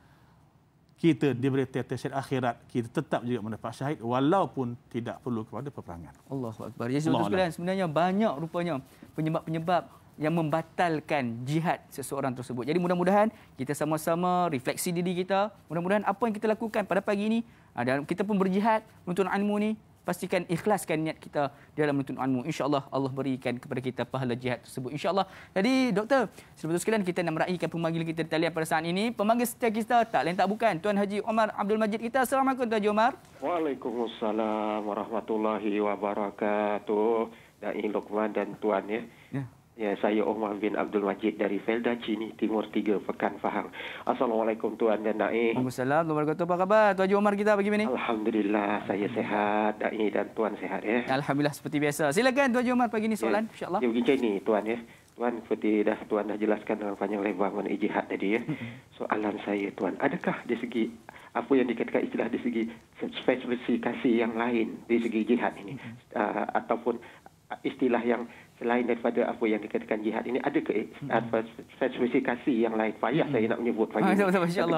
kita diberi title syahid akhirat, kita tetap juga mendapat syahid walaupun tidak perlu kepada peperangan. Allahu akbar. Jadi sebenarnya banyak rupanya penyebab-penyebab yang membatalkan jihad seseorang tersebut. Jadi mudah-mudahan kita sama-sama refleksi diri kita. Mudah-mudahan apa yang kita lakukan pada pagi ini, dan kita pun berjihad menuntut ilmu ni, pastikan ikhlaskan niat kita dalam menuntut ilmu. InsyaAllah Allah berikan kepada kita pahala jihad tersebut. InsyaAllah. Jadi doktor, sebelum sekalian kita nak meraihkan pemanggil kita di talian pada saat ini. Pemanggil setia kita tak lain tak bukan Tuan Haji Omar Abdul Majid kita. Assalamualaikum Tuan Haji Omar. Waalaikumsalam warahmatullahi wabarakatuh. Dai Luqman dan Tuan ya. Ya, saya Omar bin Abdul Majid dari Felda Cini, Timur 3, Pekan Fahang. Assalamualaikum Tuan dan Dai. Waalaikumsalam warahmatullahi wabarakatuh. Apa khabar Tuan Haji Omar kita pagi ini? Alhamdulillah, saya sehat. Dai dan Tuan sehat ya. Alhamdulillah seperti biasa. Silakan Tuan Haji Omar pagi ini soalan, insya-Allah. Ya, begini Tuan ya. Tuan, seperti Tuan dah jelaskan dengan panjang lebar mengenai jihad tadi ya. Soalan saya Tuan, adakah di segi apa yang dikatakan istilah di segi spesifikasi yang lain di segi jihad ini, ataupun istilah yang selain daripada apa yang dikatakan jihad ini, ada ke spesifikasi yang lain? Payah saya nak menyebut pagi ini.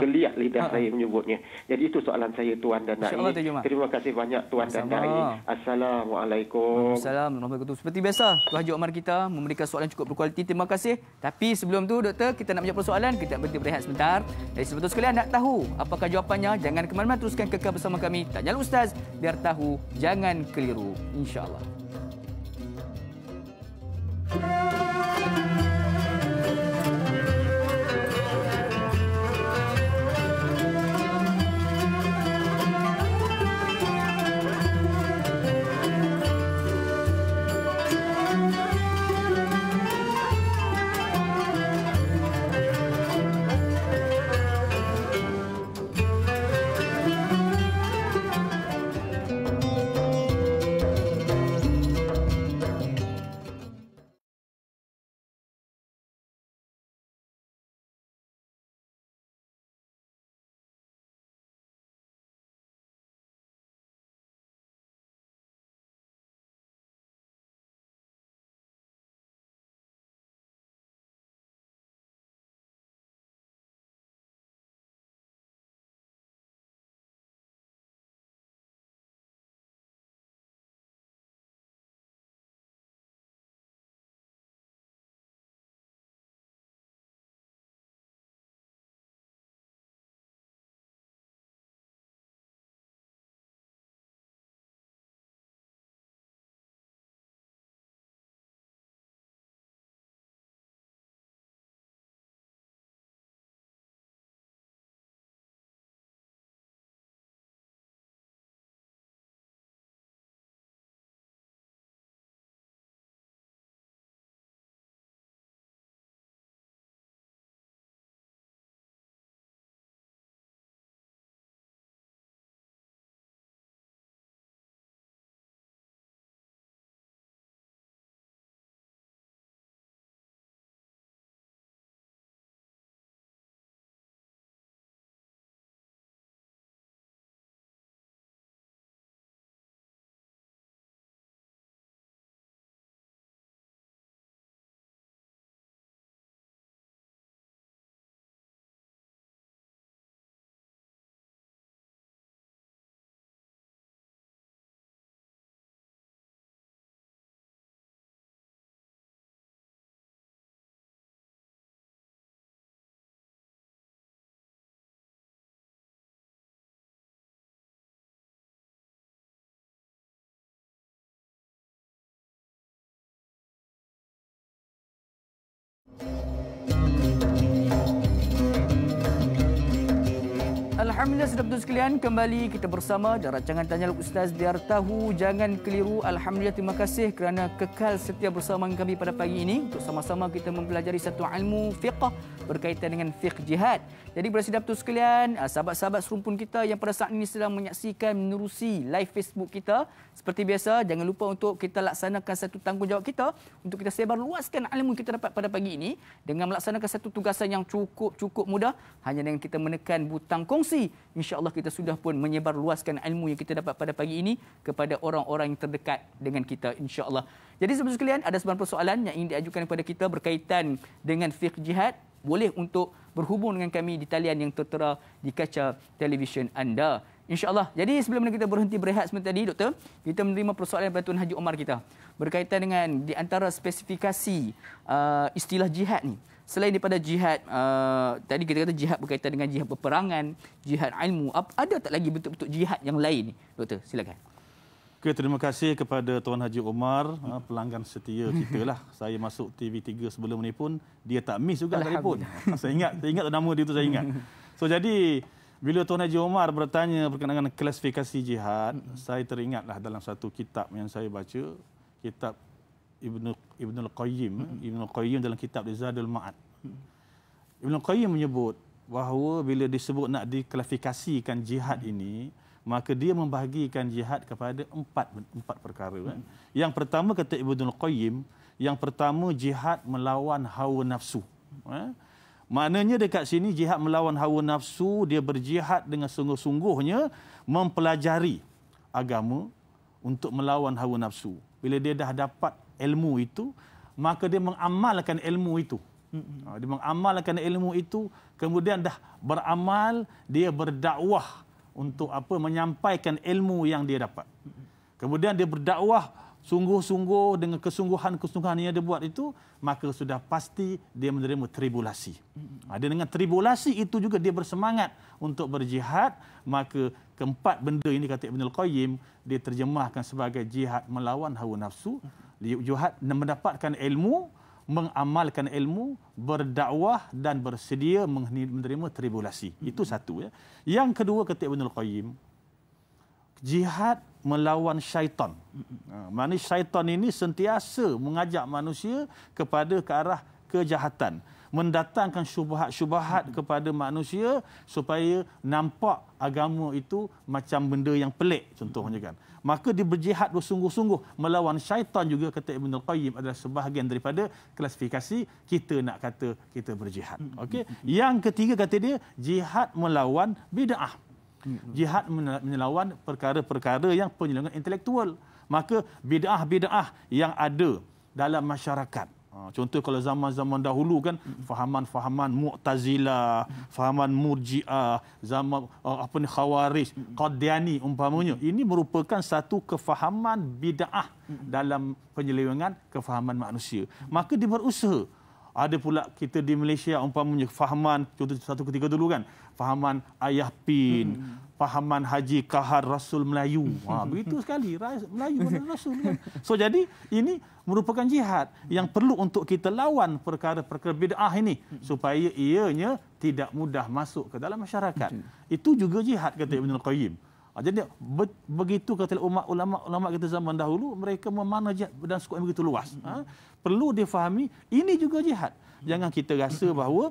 Geliat lidah saya menyebutnya. Jadi itu soalan saya Tuan dan Dai. Terima kasih banyak Tuan dan Dai. Assalamualaikum. Assalamualaikum. Seperti biasa, Tuan Haji Omar kita memberikan soalan cukup berkualiti. Terima kasih. Tapi sebelum tu doktor, kita nak menjawab soalan, kita berhenti berehat sebentar. Jadi sebetulnya sekalian nak tahu apakah jawapannya, jangan ke mana-mana, teruskan kekal bersama kami. Tanya Ustaz, biar tahu, jangan keliru. InsyaAllah. Alhamdulillah sudah betul sekalian, kembali kita bersama dan rancangan Tanya Ustaz biar tahu jangan keliru. Alhamdulillah, terima kasih kerana kekal setia bersama kami pada pagi ini untuk sama-sama kita mempelajari satu ilmu fiqh berkaitan dengan fiqh jihad. Jadi pada sidang betul sekalian, sahabat-sahabat serumpun kita yang pada saat ini sedang menyaksikan menerusi live Facebook kita, seperti biasa jangan lupa untuk kita laksanakan satu tanggungjawab kita untuk kita sebar luaskan ilmu kita dapat pada pagi ini dengan melaksanakan satu tugasan yang cukup mudah, hanya dengan kita menekan butang kongsi. InsyaAllah kita sudah pun menyebar luaskan ilmu yang kita dapat pada pagi ini kepada orang-orang yang terdekat dengan kita, insyaAllah. Jadi sahabat sekalian, ada 9 soalan yang ingin diajukan kepada kita berkaitan dengan fiqh jihad. Boleh untuk berhubung dengan kami di talian yang tertera di kaca televisyen anda, InsyaAllah. Jadi sebelum kita berhenti berehat sebentar tadi, Doktor, kita menerima persoalan daripada Tuan Haji Omar kita berkaitan dengan di antara spesifikasi istilah jihad ni. Selain daripada jihad, tadi kita kata jihad berkaitan dengan jihad peperangan, jihad ilmu, ada tak lagi bentuk-bentuk jihad yang lain ni? Doktor, silakan. Okay, terima kasih kepada Tuan Haji Omar, pelanggan setia kita lah. Saya masuk TV3 sebelum ni pun, dia tak miss juga telefon. Saya ingat nama dia tu, saya ingat. So jadi, bila Tuan Haji Omar bertanya berkenaan dengan klasifikasi jihad, saya teringatlah dalam satu kitab yang saya baca, kitab Ibnul Qayyim dalam kitab Zadul Ma'ad. Ibnul Qayyim menyebut bahawa bila disebut nak diklasifikasikan jihad ini, maka dia membahagikan jihad kepada empat perkara. Yang pertama kata Ibnul Qayyim, yang pertama jihad melawan hawa nafsu. Maknanya dekat sini jihad melawan hawa nafsu, dia berjihad dengan sungguh-sungguhnya mempelajari agama untuk melawan hawa nafsu. Bila dia dah dapat ilmu itu, maka dia mengamalkan ilmu itu. Dia mengamalkan ilmu itu, kemudian dah beramal, dia berdakwah untuk menyampaikan ilmu yang dia dapat. Kemudian dia berdakwah sungguh-sungguh dengan kesungguhan yang dia buat itu, maka sudah pasti dia menerima tribulasi. Dengan tribulasi itu juga dia bersemangat untuk berjihad, maka keempat benda ini kata Ibnul Qayyim, dia terjemahkan sebagai jihad melawan hawa nafsu, jihad mendapatkan ilmu, mengamalkan ilmu, berdakwah dan bersedia menerima tribulasi. Itu satu. Yang kedua kata Ibnul Qayyim, jihad melawan syaitan. Maksudnya syaitan ini sentiasa mengajak manusia ke arah kejahatan, mendatangkan syubhat-syubhat kepada manusia supaya nampak agama itu macam benda yang pelik, contohnya kan. Maka dia berjihad bersungguh-sungguh melawan syaitan juga kata Ibnul Qayyim adalah sebahagian daripada klasifikasi kita nak kata kita berjihad. Okey. Yang ketiga kata dia jihad melawan bid'ah. Jihad melawan perkara-perkara yang penyelenggaraan intelektual. Maka bid'ah-bid'ah yang ada dalam masyarakat. Contoh kalau zaman-zaman dahulu kan fahaman-fahaman Mu'tazilah, fahaman Murji'ah, zaman Khawarij, Qadiani umpamanya. Ini merupakan satu kefahaman bid'ah dalam penyelewengan kefahaman manusia. Maka dia berusaha. Ada pula kita di Malaysia umpamanya fahaman, contoh satu ketika dulu kan, fahaman Ayah Pin, fahaman Haji Kahar Rasul Melayu. Begitu sekali, Melayu Rasul kan. So jadi ini merupakan jihad yang perlu untuk kita lawan perkara-perkara bid'ah ini supaya ianya tidak mudah masuk ke dalam masyarakat. Itu juga jihad kata Ibnul Qayyim. Jadi begitu kata ulama kita zaman dahulu, mereka memakna jihad dan skop yang begitu luas. Perlu difahami ini juga jihad. Jangan kita rasa bahawa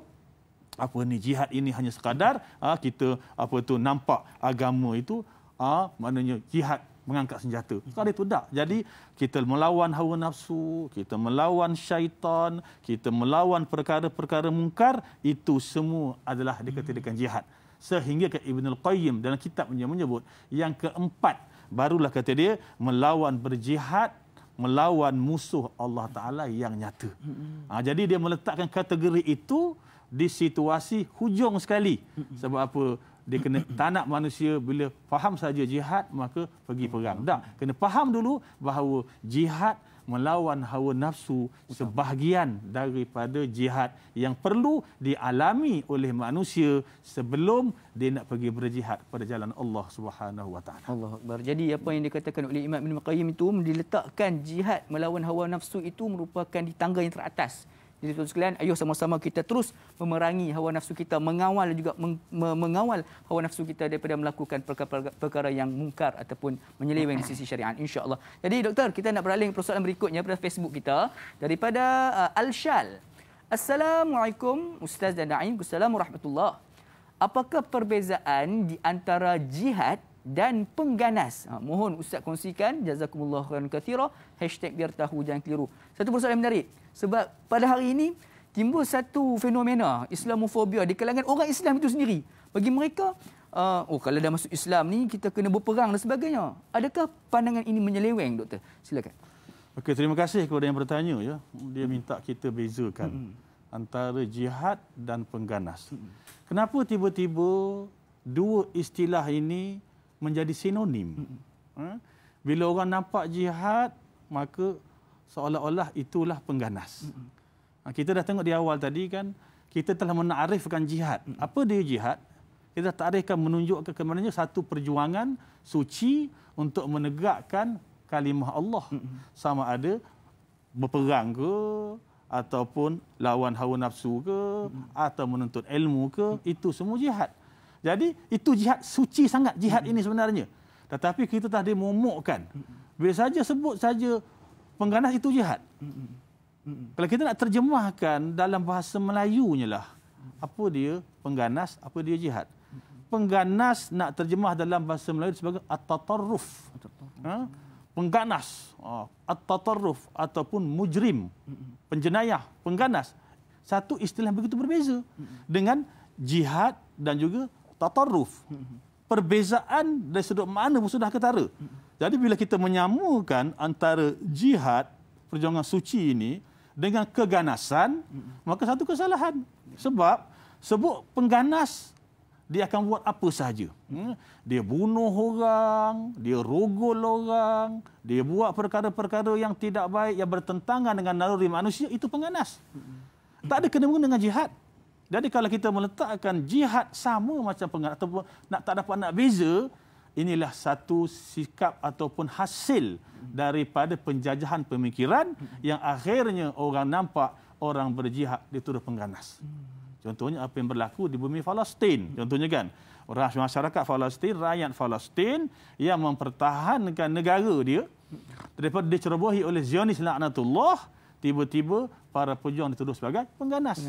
jihad ini hanya sekadar kita nampak agama itu maknanya jihad mengangkat senjata. Sekadar itu tak. Jadi kita melawan hawa nafsu, kita melawan syaitan, kita melawan perkara-perkara mungkar, itu semua adalah dikatakan jihad. Sehingga ke Ibnul Qayyim dalam kitabnya menyebut yang keempat barulah kata dia melawan berjihad melawan musuh Allah Ta'ala yang nyata. Jadi dia meletakkan kategori itu di situasi hujung sekali. Sebab apa? Dia kena tak nak manusia bila faham saja jihad maka pergi perang. Tak, kena faham dulu bahawa jihad melawan hawa nafsu sebahagian daripada jihad yang perlu dialami oleh manusia sebelum dia nak pergi berjihad pada jalan Allah Subhanahu Wa Taala. Allah Akbar. Jadi apa yang dikatakan oleh Imam Ibn Qayyim itu diletakkan jihad melawan hawa nafsu itu merupakan di tangga yang teratas Jadi tuan sekalian, ayuh sama-sama kita terus memerangi hawa nafsu kita, mengawal juga mengawal hawa nafsu kita daripada melakukan perkara yang mungkar ataupun menyeleweng di sisi syariat, insya-Allah. Jadi doktor, kita nak beralih ke persoalan berikutnya pada Facebook kita daripada Al-Shal. Assalamualaikum Ustaz dan Naim. Assalamualaikum warahmatullahi. Apakah perbezaan di antara jihad dan pengganas? Mohon Ustaz kongsikan. Jazakumullah khairan katsira. #biar tahu jangan keliru. Satu persoalan yang menarik. Sebab pada hari ini timbul satu fenomena Islamofobia di kalangan orang Islam itu sendiri. Bagi mereka, kalau dah masuk Islam ni kita kena berperang dan sebagainya. Adakah pandangan ini menyeleweng, doktor? Silakan. Okey, terima kasih kepada yang bertanya ya. Dia minta kita bezakan antara jihad dan pengganas. Kenapa tiba-tiba dua istilah ini menjadi sinonim? Bila orang nampak jihad, maka seolah-olah itulah pengganas. Kita dah tengok di awal tadi kan, kita telah menakrifkan jihad. Apa dia jihad? Kita takrifkan menunjukkan kepadanya satu perjuangan suci untuk menegakkan kalimah Allah. Sama ada berperang ke, ataupun lawan hawa nafsu ke, atau menuntut ilmu ke, itu semua jihad. Jadi itu jihad suci sangat jihad ini sebenarnya. Tetapi kita tak ada momokkan. Bila saja sebut saja pengganas itu jihad. Kalau kita nak terjemahkan dalam bahasa Melayunya lah, apa dia pengganas, apa dia jihad. Pengganas nak terjemah dalam bahasa Melayu sebagai at-tatarruf. Pengganas, at-tatarruf ataupun mujrim, penjenayah, pengganas. Satu istilah begitu berbeza dengan jihad dan juga tatarruf. Perbezaan dari sudut mana pun sudah ketara. Jadi bila kita menyamakan antara jihad, perjuangan suci ini, dengan keganasan, maka satu kesalahan. Sebab sebut pengganas, dia akan buat apa sahaja. Dia bunuh orang, dia rogol orang, dia buat perkara-perkara yang tidak baik, yang bertentangan dengan naluri manusia, itu pengganas. Tak ada kena-mengena dengan jihad. Jadi kalau kita meletakkan jihad sama macam pengganas, ataupun tak dapat nak beza, inilah satu sikap ataupun hasil daripada penjajahan pemikiran yang akhirnya orang nampak orang berjihad dituduh pengganas. Contohnya apa yang berlaku di bumi Palestin. Contohnya kan, orang masyarakat Palestin, rakyat Palestin yang mempertahankan negara dia daripada dicerobohi oleh Zionis laknatullah, tiba-tiba para pejuang dituduh sebagai pengganas.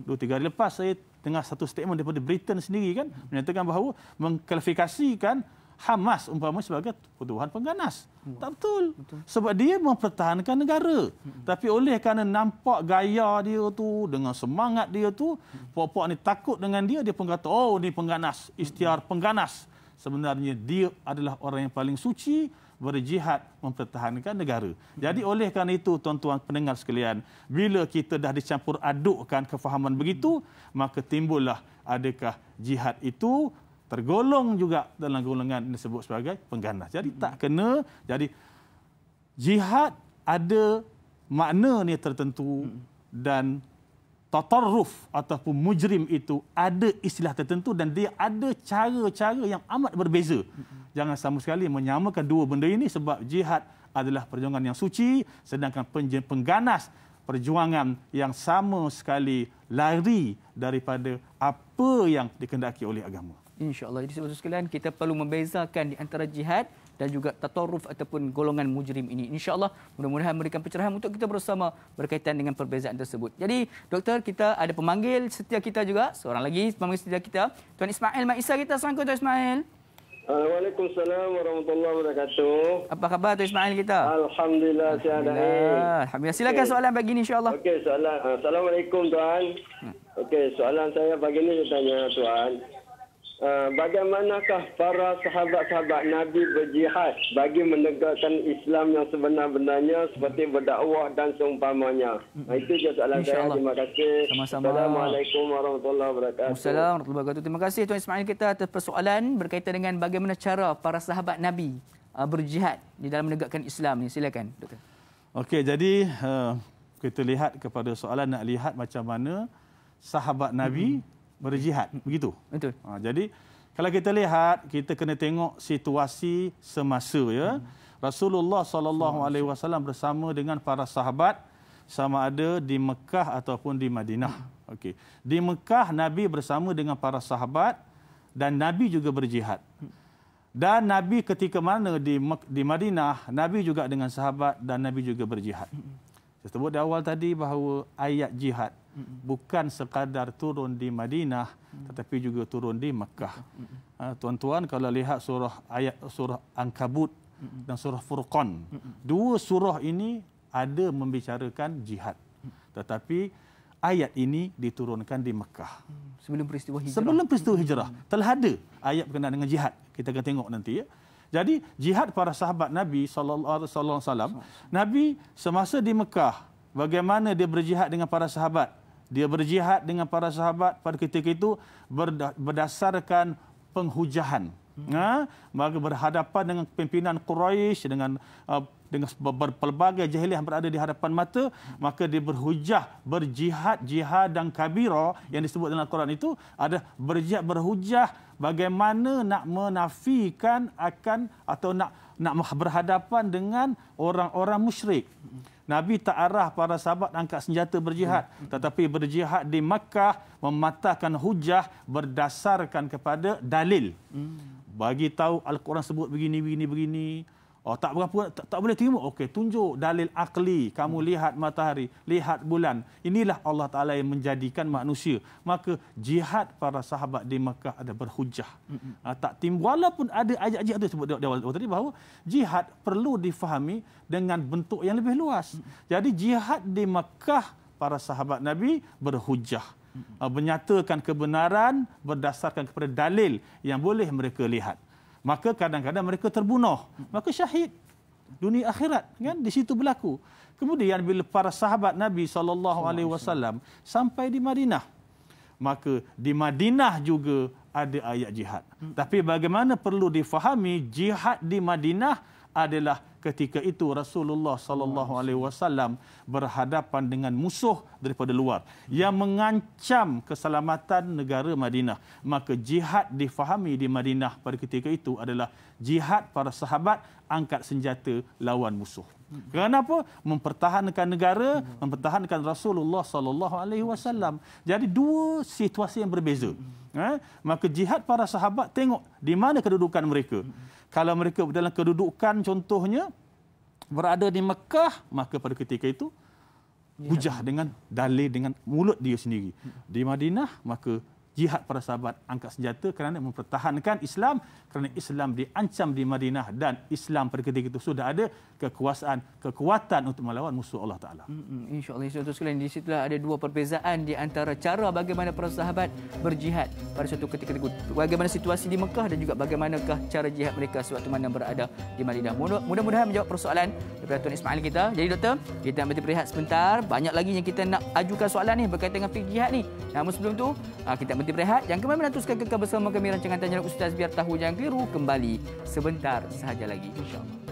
2-3 hari lepas saya dengar satu statement daripada Britain sendiri kan, menyatakan bahawa mengkualifikasikan Hamas umpamanya sebagai tuduhan pengganas. Tak betul. Sebab dia mempertahankan negara. Tapi oleh kerana nampak gaya dia tu, dengan semangat dia tu, puak-puak ni takut dengan dia, dia pun kata, oh ni pengganas, istiar pengganas. Sebenarnya dia adalah orang yang paling suci, berjihad mempertahankan negara. Jadi oleh kerana itu, tuan-tuan pendengar sekalian, bila kita dah dicampur adukkan kefahaman begitu, maka timbullah adakah jihad itu tergolong juga dalam golongan disebut sebagai pengganas. Jadi tak kena. Jadi jihad ada makna ni tertentu dan tatarruf ataupun mujrim itu ada istilah tertentu dan dia ada cara-cara yang amat berbeza. Jangan sama sekali menyamakan dua benda ini sebab jihad adalah perjuangan yang suci sedangkan pengganas perjuangan yang sama sekali lari daripada apa yang dikehendaki oleh agama. InsyaAllah. Jadi saudara sekalian, kita perlu membezakan di antara jihad dan juga tatarruf ataupun golongan mujrim ini. InsyaAllah mudah-mudahan memberikan pencerahan untuk kita bersama berkaitan dengan perbezaan tersebut. Jadi doktor, kita ada pemanggil setia kita juga. Seorang lagi pemanggil setia kita. Tuan Ismail Mak Isa kita. Assalamualaikum Tuan Ismail. Waalaikumsalam warahmatullahi wabarakatuh. Apa khabar Tuan Ismail kita? Alhamdulillah sihat. Alhamdulillah. Silakan soalan pagi ini insyaAllah. Okey, soalan. Assalamualaikum Tuan. Okey, soalan saya pagi ini tanya Tuan. Bagaimanakah para sahabat-sahabat Nabi berjihad bagi menegakkan Islam yang sebenar-benarnya seperti berdakwah dan seumpamanya? Itu je soalan saya. Terima kasih. Sama-sama. Assalamualaikum warahmatullahi wabarakatuh. Assalamualaikum warahmatullahi wabarakatuh. Terima kasih Tuan Ismail kita atas persoalan berkaitan dengan bagaimana cara para sahabat Nabi berjihad di dalam menegakkan Islam ni. Silakan doktor. Okey, jadi kita lihat kepada soalan nak lihat macam mana sahabat Nabi berjihad, begitu. Betul. Jadi kalau kita lihat, kita kena tengok situasi semasa ya. Rasulullah SAW bersama dengan para sahabat sama ada di Mekah ataupun di Madinah. Okey. Di Mekah Nabi bersama dengan para sahabat dan Nabi juga berjihad. Dan Nabi ketika mana di Madinah, Nabi juga dengan sahabat dan Nabi juga berjihad. Saya sebut di awal tadi bahawa ayat jihad bukan sekadar turun di Madinah tetapi juga turun di Mekah. Tuan-tuan kalau lihat surah Ankabut dan surah Furqan, dua surah ini ada membicarakan jihad. Tetapi ayat ini diturunkan di Mekah. Sebelum peristiwa hijrah. Sebelum peristiwa hijrah. Telah ada ayat berkenaan dengan jihad. Kita akan tengok nanti. Ya. Jadi jihad para sahabat Nabi SAW, Nabi semasa di Mekah, bagaimana dia berjihad dengan para sahabat? Dia berjihad dengan para sahabat pada ketika itu berdasarkan penghujahan. Maka berhadapan dengan pimpinan Quraisy, dengan berbagai jahiliah yang berada di hadapan mata, maka dia berjihad dan kabira yang disebut dalam Al-Quran itu ada berhujah bagaimana nak menafikan akan atau nak berhadapan dengan orang-orang musyrik. Nabi tak arah para sahabat angkat senjata berjihad, tetapi berjihad di Makkah mematahkan hujah berdasarkan kepada dalil. Bagi tahu Al-Quran sebut begini. Tak boleh terima. Okey, tunjuk dalil akli. Kamu lihat matahari, lihat bulan. Inilah Allah Taala yang menjadikan manusia. Maka jihad para sahabat di Makkah ada berhujah. Tak timbul, walaupun ada ayat-ayat itu sebut di awal tadi bahawa jihad perlu difahami dengan bentuk yang lebih luas. Jadi jihad di Makkah para sahabat Nabi berhujah. Menyatakan kebenaran berdasarkan kepada dalil yang boleh mereka lihat. Maka kadang-kadang mereka terbunuh, maka syahid dunia akhirat, kan di situ berlaku. Kemudian bila para sahabat Nabi SAW sampai di Madinah, maka di Madinah juga ada ayat jihad. Tapi bagaimana perlu difahami, jihad di Madinah adalah ketika itu Rasulullah SAW berhadapan dengan musuh daripada luar yang mengancam keselamatan negara Madinah. Maka jihad difahami di Madinah pada ketika itu adalah jihad para sahabat angkat senjata lawan musuh. Kenapa? Mempertahankan negara, mempertahankan Rasulullah SAW. Jadi dua situasi yang berbeza. Maka jihad para sahabat tengok di mana kedudukan mereka. Kalau mereka dalam kedudukan contohnya berada di Mekah, maka pada ketika itu hujah dengan dalil dengan mulut dia sendiri. Di Madinah maka jihad para sahabat angkat senjata kerana mempertahankan Islam, kerana Islam diancam di Madinah dan Islam pada ketika itu sudah ada kekuatan untuk melawan musuh Allah Taala. InsyaAllah, saudara sekalian, di situlah ada dua perbezaan di antara cara bagaimana para sahabat berjihad pada suatu ketika itu. Bagaimana situasi di Mekah dan juga bagaimanakah cara jihad mereka sewaktu mana berada di Madinah. Mudah-mudahan menjawab persoalan daripada Tuan Ismail kita. Jadi doktor, kita nak berhenti berehat sebentar. Banyak lagi yang kita nak ajukan soalan ni berkaitan dengan fikih jihad ni. Namun sebelum tu, kita berhenti berehat. Jangan kemana-mana, teruskan kekal bersama kami rancangan Tanya Ustaz biar tahu jangan keliru, kembali sebentar sahaja lagi insya-Allah.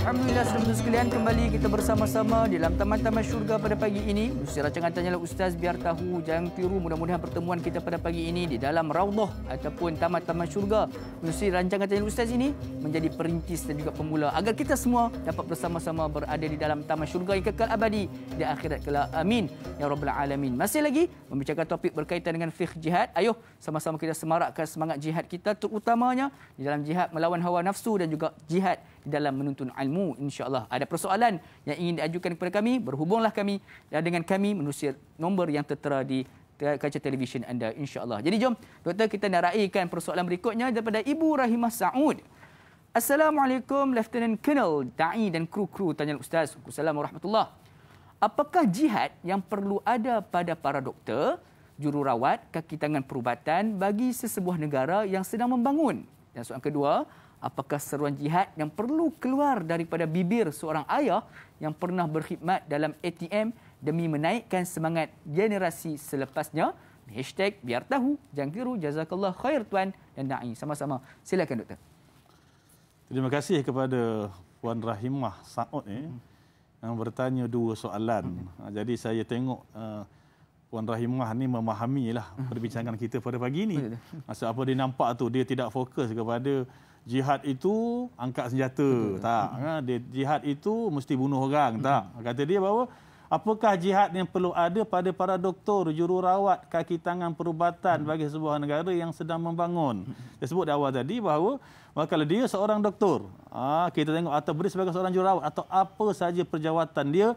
Alhamdulillah, saudara sekalian, kembali kita bersama-sama di dalam Taman-Taman Syurga pada pagi ini. Mesti rancangan Tanyalah Ustaz, biar tahu, jangan keliru. Mudah-mudahan pertemuan kita pada pagi ini di dalam Raudhah ataupun Taman-Taman Syurga, mesti rancangan Tanyalah Ustaz ini menjadi perintis dan juga pemula agar kita semua dapat bersama-sama berada di dalam Taman Syurga yang kekal abadi di akhirat kelak. Amin ya rabbal alamin. Masih lagi membicarakan topik berkaitan dengan fiqh jihad. Ayo sama-sama kita semarakkan semangat jihad kita, terutamanya di dalam jihad melawan hawa nafsu dan juga jihad di dalam menuntut ilmu, insya-Allah. Ada persoalan yang ingin diajukan kepada kami, berhubunglah kami dengan kami menerusi nombor yang tertera di kaca televisyen anda, insya-Allah. Jadi jom doktor, kita nak raikan persoalan berikutnya daripada Ibu Rahimah Saud. Assalamualaikum Lieutenant Colonel, da'i dan kru-kru Tanya Ustaz. Assalamualaikum warahmatullahi. Apakah jihad yang perlu ada pada para doktor, jururawat, kaki tangan perubatan bagi sesebuah negara yang sedang membangun? Dan soalan kedua, apakah seruan jihad yang perlu keluar daripada bibir seorang ayah yang pernah berkhidmat dalam ATM demi menaikkan semangat generasi selepasnya? Hashtag biar tahu, jangan keliru. Jazakallah khair tuan dan da'i. Sama-sama. Silakan doktor. Terima kasih kepada Puan Rahimah Saud yang bertanya dua soalan. Jadi saya tengok Puan Rahimah ni memahamilah perbincangan kita pada pagi ini. Maksud apa dia nampak tu, dia tidak fokus kepada jihad itu angkat senjata. Tak. Dia, jihad itu mesti bunuh orang. Tak. Kata dia bahawa apakah jihad yang perlu ada pada para doktor, jururawat, kaki tangan perubatan bagi sebuah negara yang sedang membangun. Saya sebut di awal tadi bahawa kalau dia seorang doktor, kita tengok, atau beri sebagai seorang jururawat atau apa saja perjawatan dia,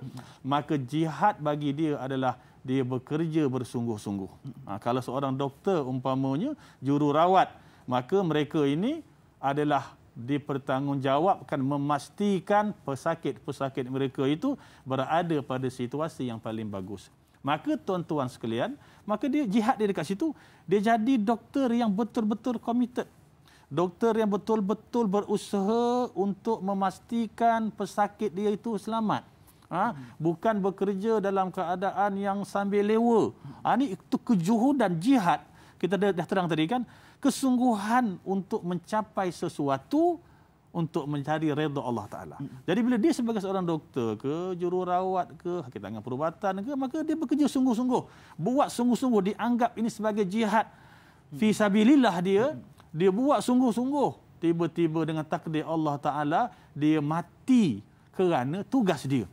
maka jihad bagi dia adalah dia bekerja bersungguh-sungguh. Kalau seorang doktor umpamanya jururawat, maka mereka ini adalah dipertanggungjawabkan memastikan pesakit-pesakit mereka itu berada pada situasi yang paling bagus. Maka tuan-tuan sekalian, maka dia jihad dia dekat situ, dia jadi doktor yang betul-betul committed. Doktor yang betul-betul berusaha untuk memastikan pesakit dia itu selamat. Bukan bekerja dalam keadaan yang sambil lewa. Ini itu kejuhudan jihad. Kita dah terang tadi kan, kesungguhan untuk mencapai sesuatu untuk mencari redha Allah Ta'ala. Jadi bila dia sebagai seorang doktor ke, jururawat ke, kaki tangan perubatan ke, maka dia bekerja sungguh-sungguh. Buat sungguh-sungguh, dianggap ini sebagai jihad. Fi sabilillah dia buat sungguh-sungguh. Tiba-tiba dengan takdir Allah Ta'ala, dia mati kerana tugas dia.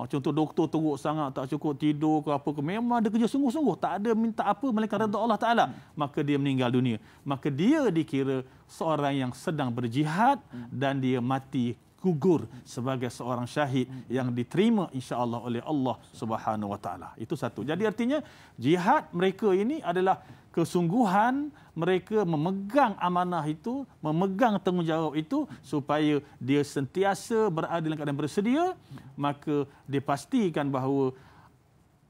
Contoh doktor teruk sangat, tak cukup tidur ke apa ke, memang dia kerja sungguh-sungguh, tak ada minta apa melainkan redha Allah Ta'ala, maka dia meninggal dunia. Maka dia dikira seorang yang sedang berjihad dan dia mati gugur sebagai seorang syahid yang diterima insya-Allah oleh Allah Subhanahu Wa Ta'ala. Itu satu. Jadi artinya jihad mereka ini adalah kesungguhan mereka memegang amanah itu, memegang tanggungjawab itu supaya dia sentiasa berada dalam keadaan bersedia, maka dipastikan bahawa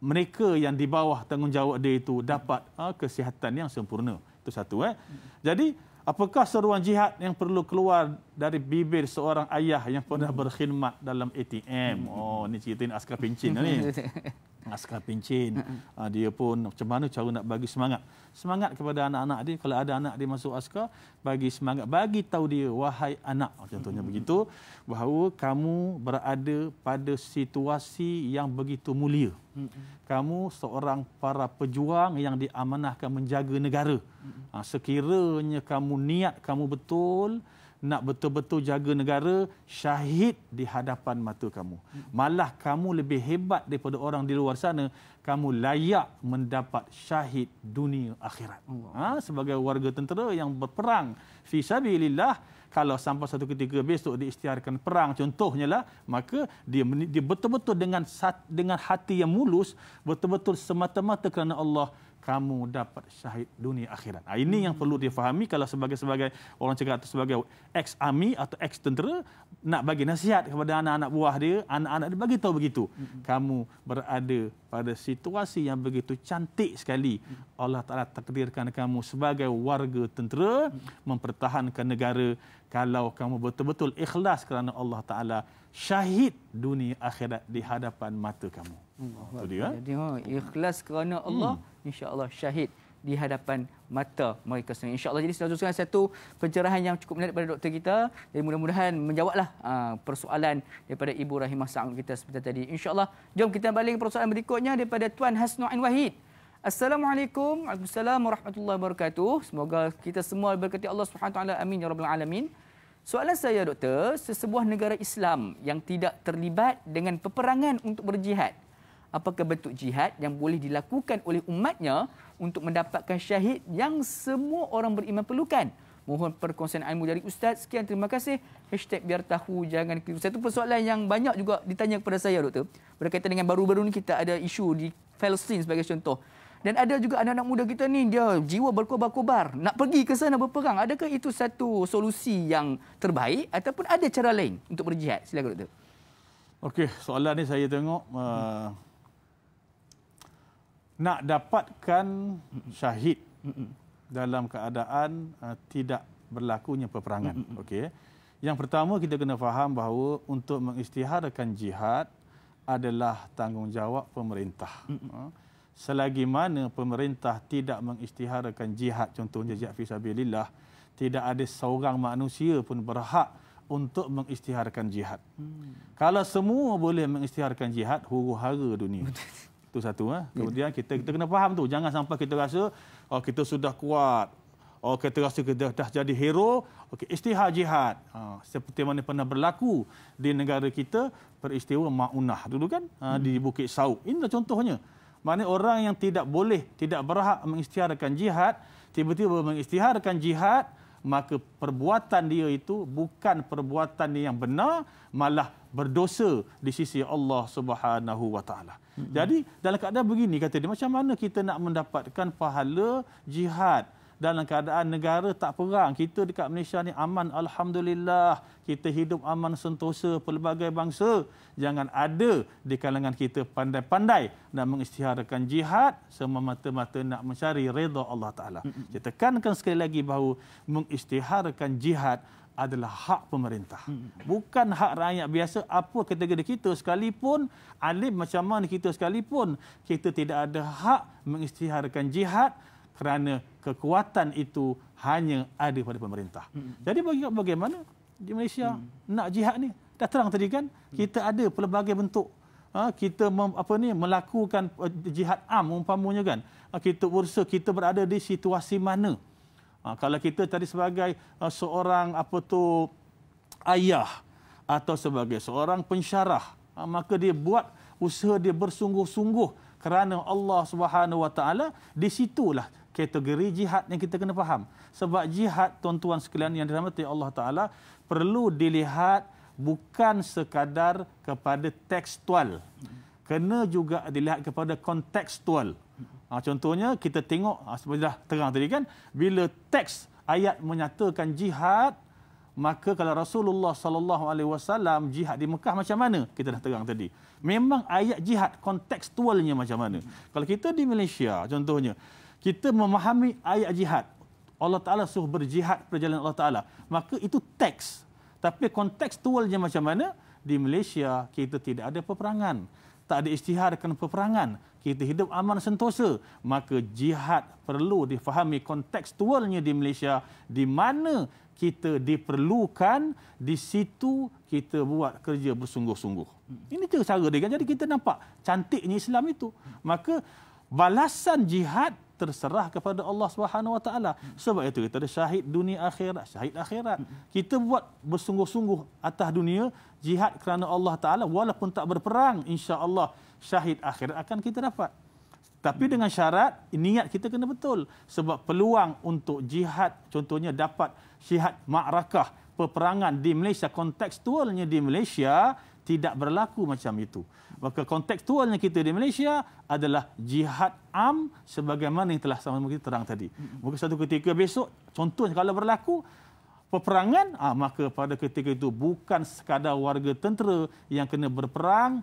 mereka yang di bawah tanggungjawab dia itu dapat kesihatan yang sempurna. Itu satu. Jadi apakah seruan jihad yang perlu keluar dari bibir seorang ayah yang pernah berkhidmat dalam ATM? Oh, ni ceritain askar pencin ni. Askar pencin. Dia pun macam mana cara nak bagi semangat. Semangat kepada anak-anak dia. Kalau ada anak dia masuk askar, bagi semangat. Bagi tahu dia, wahai anak, contohnya begitu, bahawa kamu berada pada situasi yang begitu mulia. Kamu seorang para pejuang yang diamanahkan menjaga negara. Sekiranya kamu niat kamu betul, nak betul-betul jaga negara, syahid di hadapan mata kamu. Malah kamu lebih hebat daripada orang di luar sana, kamu layak mendapat syahid dunia akhirat. Sebagai warga tentera yang berperang fi sabilillah, kalau sampai satu ketika besok diisytiharkan perang contohnya lah, maka dia betul-betul dengan hati yang mulus, betul-betul semata-mata kerana Allah, kamu dapat syahid dunia akhirat. Ini yang perlu difahami kalau sebagai orang cakap sebagai ex-army atau ex-tentera, nak bagi nasihat kepada anak-anak buah dia, anak-anak dia bagi tahu begitu. Kamu berada pada situasi yang begitu cantik sekali. Allah Ta'ala takdirkan kamu sebagai warga tentera mempertahankan negara. Kalau kamu betul-betul ikhlas kerana Allah Ta'ala, syahid dunia akhirat di hadapan mata kamu. Itu dia. Jadi ikhlas kerana Allah, insya-Allah syahid di hadapan mata mereka sendiri. InsyaAllah, jadi saya teruskan satu pencerahan yang cukup menarik pada doktor kita. Jadi mudah-mudahan menjawablah persoalan daripada Ibu Rahimah Sa'ud kita seperti tadi. InsyaAllah, jom kita balik ke persoalan berikutnya daripada Tuan Hasnu'in Wahid. Assalamualaikum. Waalaikumsalam warahmatullahi wabarakatuh. Semoga kita semua berkati Allah Subhanahu Wa Taala. Amin ya rabbal alamin. Soalan saya, doktor, sesebuah negara Islam yang tidak terlibat dengan peperangan untuk berjihad, apakah bentuk jihad yang boleh dilakukan oleh umatnya untuk mendapatkan syahid yang semua orang beriman perlukan? Mohon perkongsian ilmu dari Ustaz. Sekian, terima kasih. #biar tahu jangan keliru. Satu persoalan yang banyak juga ditanya kepada saya, doktor, berkaitan dengan baru-baru ni kita ada isu di Palestin sebagai contoh. Dan ada juga anak-anak muda kita ni, dia jiwa berkobar-kobar nak pergi ke sana berperang. Adakah itu satu solusi yang terbaik ataupun ada cara lain untuk berjihad? Silakan, doktor. Okey, soalan ni saya tengok nak dapatkan syahid dalam keadaan tidak berlakunya peperangan. Okey. Yang pertama, kita kena faham bahawa untuk mengisytiharkan jihad adalah tanggungjawab pemerintah. Selagi mana pemerintah tidak mengisytiharkan jihad, contohnya jihad fisabilillah, tidak ada seorang manusia pun berhak untuk mengisytiharkan jihad. Kalau semua boleh mengisytiharkan jihad, huru-hara dunia. Itu satu. Kemudian kita kena faham tu. Jangan sampai kita rasa kita sudah kuat. Kita rasa kita dah jadi hero. Isytihar jihad. Seperti mana pernah berlaku di negara kita, peristiwa Ma'unah dulu kan, di Bukit Sauk. Inilah contohnya. Maknanya orang yang tidak boleh, tidak berhak mengisytiharkan jihad, tiba-tiba mengisytiharkan jihad, maka perbuatan dia itu bukan perbuatan yang benar, malah berdosa di sisi Allah Subhanahu Wa Taala. Jadi dalam keadaan begini, kata dia, macam mana kita nak mendapatkan pahala jihad dalam keadaan negara tak perang? Kita dekat Malaysia ni aman, alhamdulillah. Kita hidup aman sentosa, pelbagai bangsa. Jangan ada di kalangan kita pandai-pandai nak mengisytiharkan jihad semata-mata nak mencari redha Allah Taala. Saya tekankan sekali lagi bahawa mengisytiharkan jihad adalah hak pemerintah. Bukan hak rakyat biasa. Apa kategori kita sekalipun, alim macam mana kita sekalipun, kita tidak ada hak mengisytiharkan jihad kerana kekuatan itu hanya ada pada pemerintah. Jadi bagaimana di Malaysia nak jihad ni? Dah terang tadi kan, kita ada pelbagai bentuk. Kita melakukan jihad am umpamanya kan. Kita berusaha, kita berada di situasi mana. Kalau kita tadi sebagai seorang ayah atau sebagai seorang pensyarah, maka dia buat usaha, dia bersungguh-sungguh kerana Allah Subhanahu Wa Taala. Di situlah kategori jihad yang kita kena faham. Sebab jihad, tuan-tuan sekalian yang dirahmati Allah Taala, perlu dilihat bukan sekadar kepada tekstual. Kena juga dilihat kepada kontekstual. Contohnya kita tengok, seperti dah terang tadi kan, bila teks ayat menyatakan jihad, maka kalau Rasulullah SAW jihad di Mekah macam mana? Kita dah terang tadi. Memang ayat jihad kontekstualnya macam mana? Kalau kita di Malaysia contohnya, kita memahami ayat jihad, Allah Ta'ala suruh berjihad perjalanan Allah Ta'ala, maka itu teks. Tapi kontekstualnya macam mana? Di Malaysia kita tidak ada peperangan, tak ada isytiharkan peperangan, kita hidup aman sentosa. Maka jihad perlu difahami kontekstualnya di Malaysia, di mana kita diperlukan, di situ kita buat kerja bersungguh-sungguh. Ini cara dia kan. Jadi kita nampak cantiknya Islam itu. Maka balasan jihad terserah kepada Allah Subhanahu Wa Taala. Sebab itu kita ada syahid dunia akhirat, syahid akhirat. Kita buat bersungguh-sungguh atas dunia, jihad kerana Allah Taala, walaupun tak berperang, insya-Allah syahid akhirat akan kita dapat. Tapi dengan syarat niat kita kena betul. Sebab peluang untuk jihad, contohnya dapat syihad ma'rakah, peperangan di Malaysia, kontekstualnya di Malaysia tidak berlaku macam itu. Maka kontekstualnya kita di Malaysia adalah jihad am sebagaimana yang telah sama-sama kita terang tadi. Mungkin satu ketika besok, contohnya kalau berlaku peperangan, maka pada ketika itu bukan sekadar warga tentera yang kena berperang,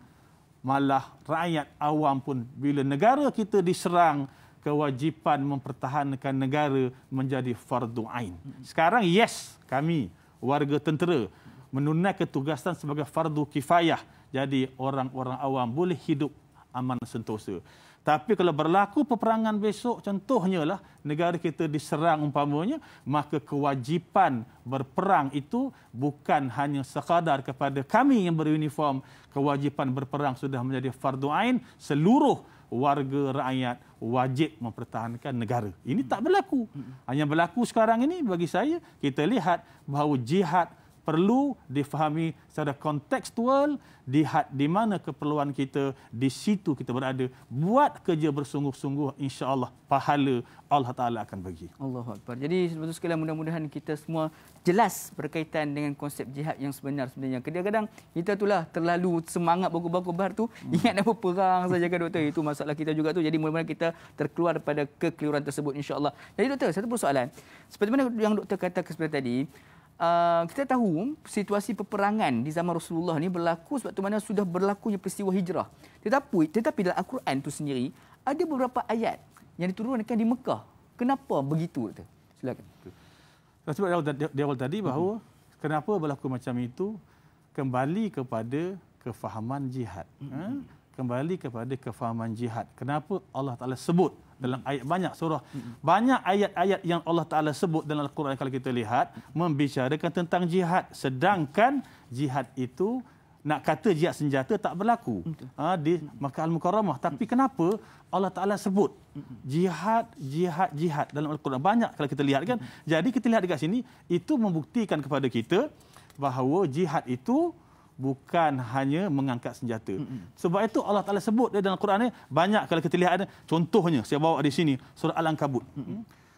malah rakyat awam pun, bila negara kita diserang, kewajipan mempertahankan negara menjadi fardu ain. Sekarang yes, kami warga tentera menunaikan tugasan sebagai fardu kifayah. Jadi orang-orang awam boleh hidup aman sentosa. Tapi kalau berlaku peperangan besok, contohnya lah negara kita diserang umpamanya, maka kewajipan berperang itu bukan hanya sekadar kepada kami yang beruniform. Kewajipan berperang sudah menjadi fardu ain, seluruh warga rakyat wajib mempertahankan negara. Ini tak berlaku. Yang berlaku sekarang ini bagi saya, kita lihat bahawa jihad perlu difahami secara kontekstual, di mana keperluan kita, di situ kita berada. Buat kerja bersungguh-sungguh, insya-Allah pahala Allah Taala akan bagi. Allahu Akbar. Jadi betul sekali, mudah-mudahan kita semua jelas berkaitan dengan konsep jihad yang sebenarnya. Kadang-kadang kita itulah terlalu semangat berkobar-kobar tu, ingat nak berperang saja kan doktor. Itu masalah kita juga tu. Jadi mudah-mudahan kita terkeluar daripada kekeliruan tersebut, insya-Allah. Jadi doktor, satu persoalan. Seperti mana yang doktor katakan seperti tadi, kita tahu situasi peperangan di zaman Rasulullah ni berlaku sebab tu mana sudah berlakunya peristiwa hijrah. Tetapi dalam Al-Quran itu sendiri ada beberapa ayat yang diturunkan di Mekah. Kenapa begitu? Silakan. Sebab di awal tadi bahawa kenapa berlaku macam itu, kembali kepada kefahaman jihad. Kembali kepada kefahaman jihad. Kenapa Allah Ta'ala sebut dalam ayat banyak surah, banyak ayat-ayat yang Allah Ta'ala sebut dalam Al-Quran kalau kita lihat, membicarakan tentang jihad. Sedangkan jihad itu, nak kata jihad senjata tak berlaku di Makkah Al-Mukarramah. Tapi kenapa Allah Ta'ala sebut jihad dalam Al-Quran? Banyak kalau kita lihat kan. Jadi kita lihat dekat sini, itu membuktikan kepada kita bahawa jihad itu bukan hanya mengangkat senjata. Sebab itu Allah Ta'ala sebut dalam Al-Quran ni banyak kalau kita lihat. Contohnya saya bawa di sini surah Al-Ankabut.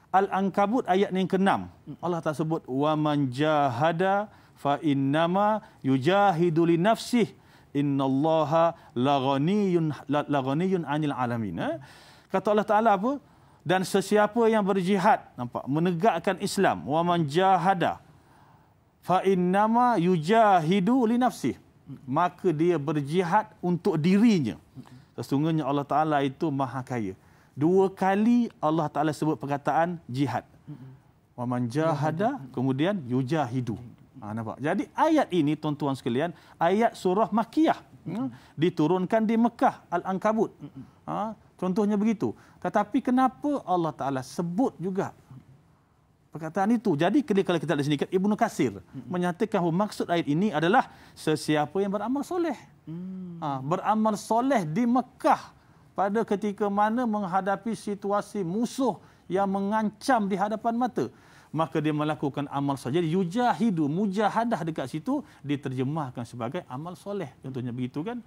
Al-Ankabut ayat yang ke-6. Allah Ta'ala sebut wa man jahada fa innama yujahidu li nafsihi innallaha laghaniyun 'anil alamin. Kata Allah Ta'ala apa? Dan sesiapa yang berjihad, nampak, menegakkan Islam, wa man jahada fa innama yujahidu li nafsihi, maka dia berjihad untuk dirinya. Sesungguhnya Allah Taala itu Maha Kaya. 2 kali Allah Taala sebut perkataan jihad. Wa man jahada, kemudian yujahidu. Nampak? Jadi ayat ini tuan-tuan sekalian, ayat surah Makkiyah, diturunkan di Mekah, Al-Ankabut. Contohnya begitu. Tetapi kenapa Allah Taala sebut juga perkataan itu? Jadi kalau kita lihat di sini, Ibnu Katsir menyatakan bahawa maksud ayat ini adalah sesiapa yang beramal soleh. Beramal soleh di Mekah pada ketika mana menghadapi situasi musuh yang mengancam di hadapan mata, maka dia melakukan amal soleh. Jadi yujahidu, mujahadah dekat situ diterjemahkan sebagai amal soleh. Contohnya begitu kan.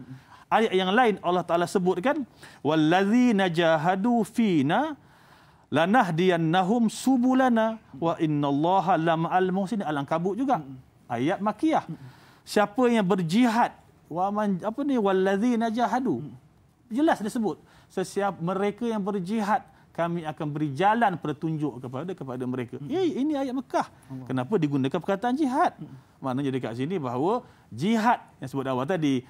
Ayat yang lain Allah Ta'ala sebutkan wallazina jahadu fina lanahdiyannahum subulana wa innallaha lama'al muhsinin. Al-Ankabut juga. Ayat Makkiyah. Siapa yang berjihad, wallazina jahadu. Jelas disebut. Sesiapa mereka yang berjihad, kami akan beri jalan petunjuk kepada mereka. Ini ayat Mekah. Kenapa digunakan perkataan jihad? Maknanya dekat sini bahawa jihad yang sebut awal tadi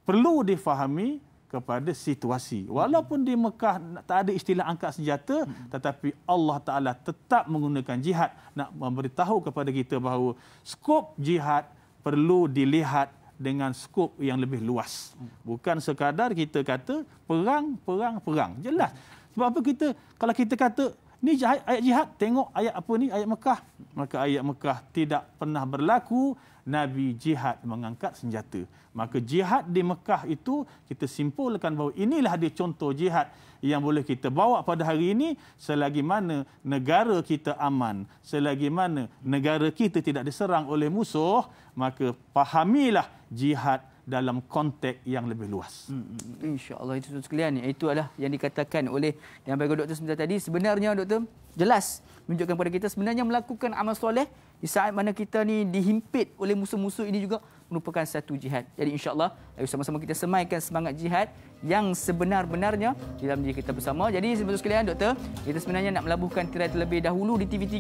perlu difahami kepada situasi. Walaupun di Mekah tak ada istilah angkat senjata, tetapi Allah Ta'ala tetap menggunakan jihad nak memberitahu kepada kita bahawa skop jihad perlu dilihat dengan skop yang lebih luas. Bukan sekadar kita kata perang. Jelas. Sebab apa kalau kita kata ni ayat jihad, tengok ayat apa ni, ayat Mekah. Maka ayat Mekah tidak pernah berlaku Nabi jihad mengangkat senjata. Maka jihad di Mekah itu kita simpulkan bahawa inilah dia contoh jihad yang boleh kita bawa pada hari ini. Selagi mana negara kita aman, selagi mana negara kita tidak diserang oleh musuh, maka fahamilah jihad dalam konteks yang lebih luas. InsyaAllah itu sekalian. Itu adalah yang dikatakan oleh yang bagi doktor sebentar tadi. Sebenarnya doktor jelas menunjukkan kepada kita sebenarnya melakukan amal soleh di saat mana kita ni dihimpit oleh musuh-musuh ini juga merupakan satu jihad. Jadi insya-Allah ayo sama-sama kita semaikan semangat jihad yang sebenar-benarnya dalam diri kita bersama. Jadi saudara sekalian, doktor, kita sebenarnya nak melabuhkan tirai terlebih dahulu di TV3.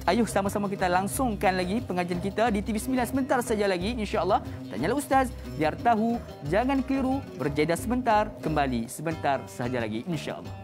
Ayo sama-sama kita langsungkan lagi pengajian kita di TV9 sebentar saja lagi insya-Allah. Tanyalah ustaz biar tahu, jangan keliru, berjeda sebentar, kembali sebentar saja lagi insya-Allah.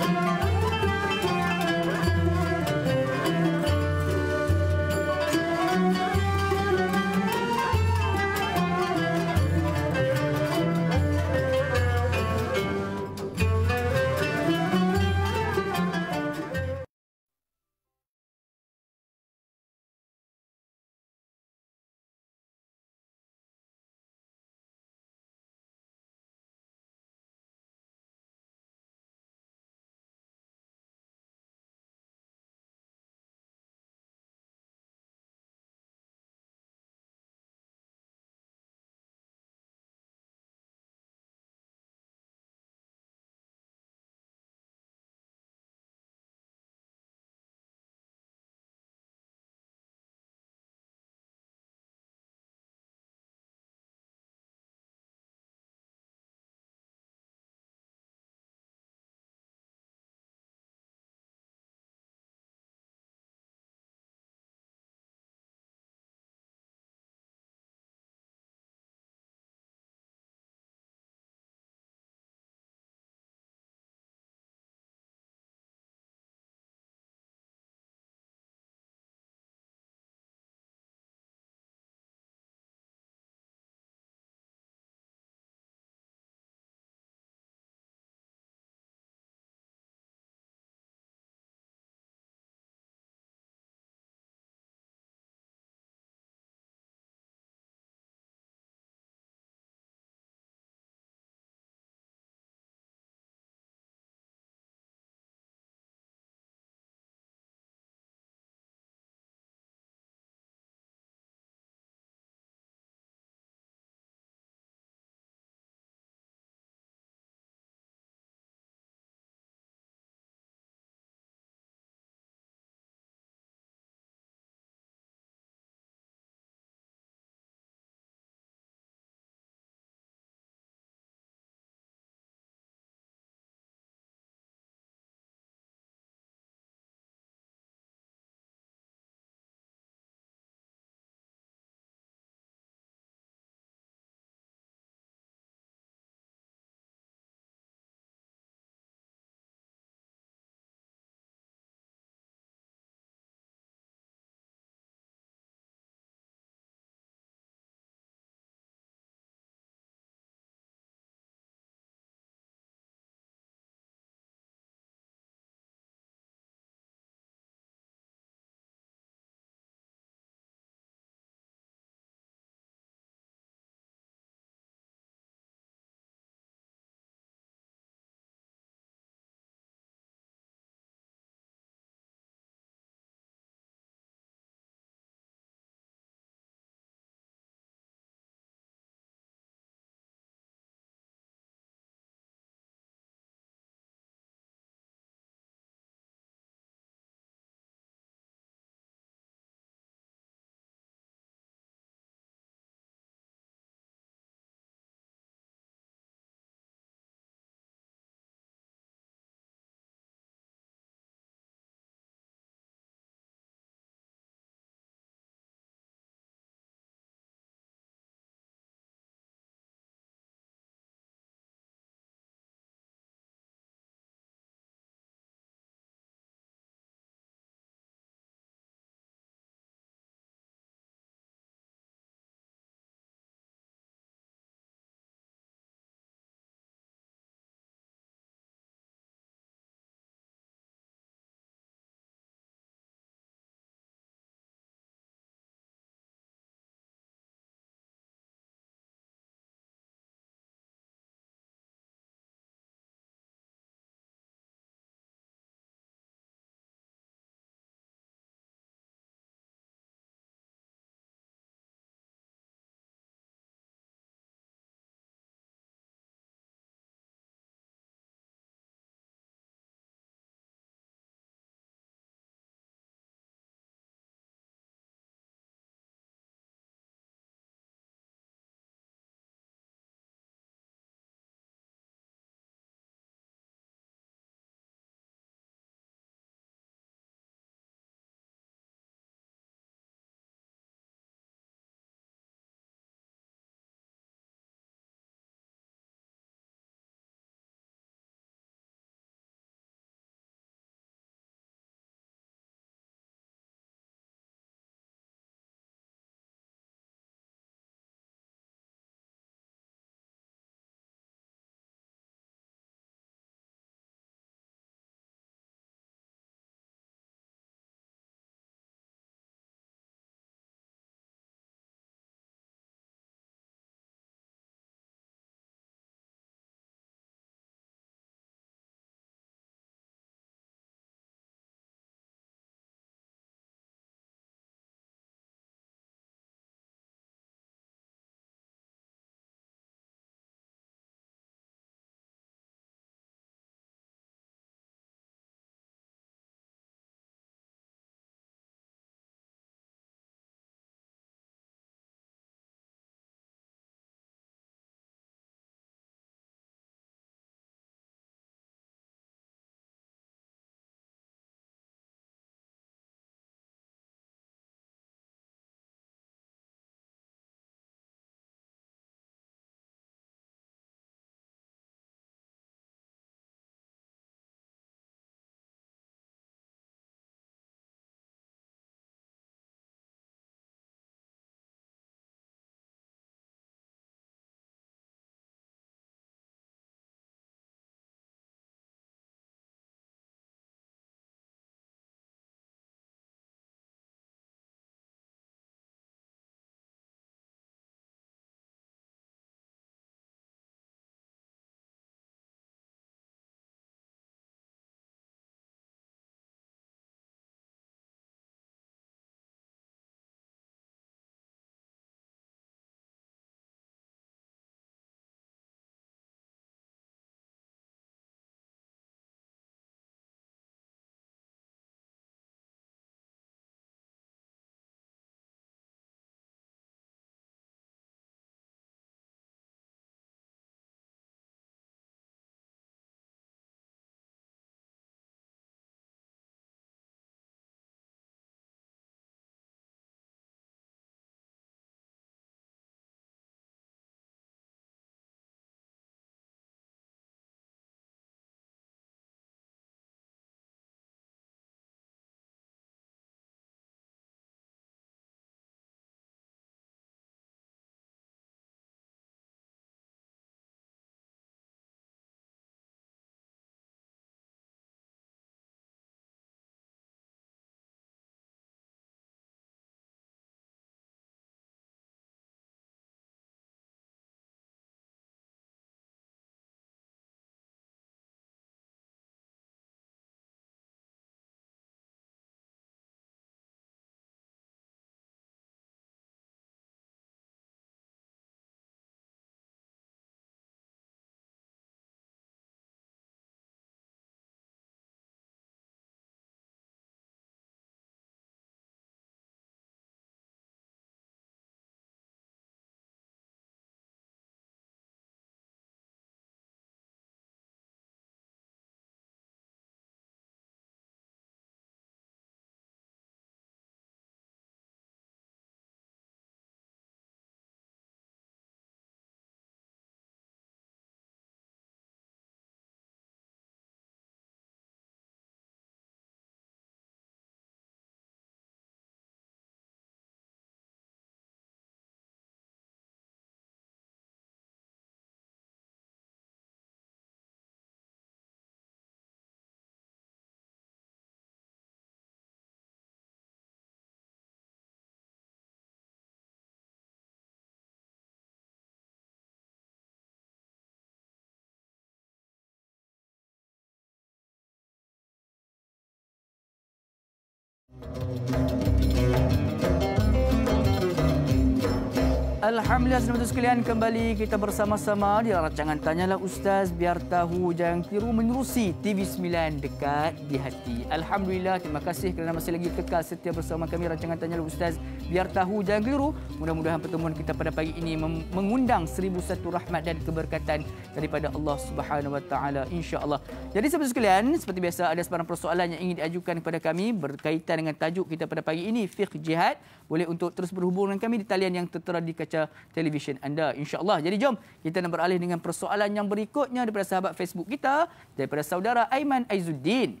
Alhamdulillah, saudara sekalian, kembali kita bersama-sama di rancangan Tanyalah Ustaz, biar tahu jangan keliru, menerusi TV9 dekat di hati. Alhamdulillah, terima kasih kerana masih lagi kekal setia bersama kami rancangan Tanyalah Ustaz, biar tahu jangan keliru. Mudah-mudahan pertemuan kita pada pagi ini mengundang 1001 rahmat dan keberkatan daripada Allah Subhanahu Wa Taala, insya-Allah. Jadi saudara sekalian, seperti biasa ada sebarang persoalan yang ingin diajukan kepada kami berkaitan dengan tajuk kita pada pagi ini, fiqh jihad. Boleh untuk terus berhubung dengan kami di talian yang tertera di kaca televisyen anda, insya-Allah. Jadi jom kita nak beralih dengan persoalan yang berikutnya daripada sahabat Facebook kita, daripada saudara Aiman Aizuddin.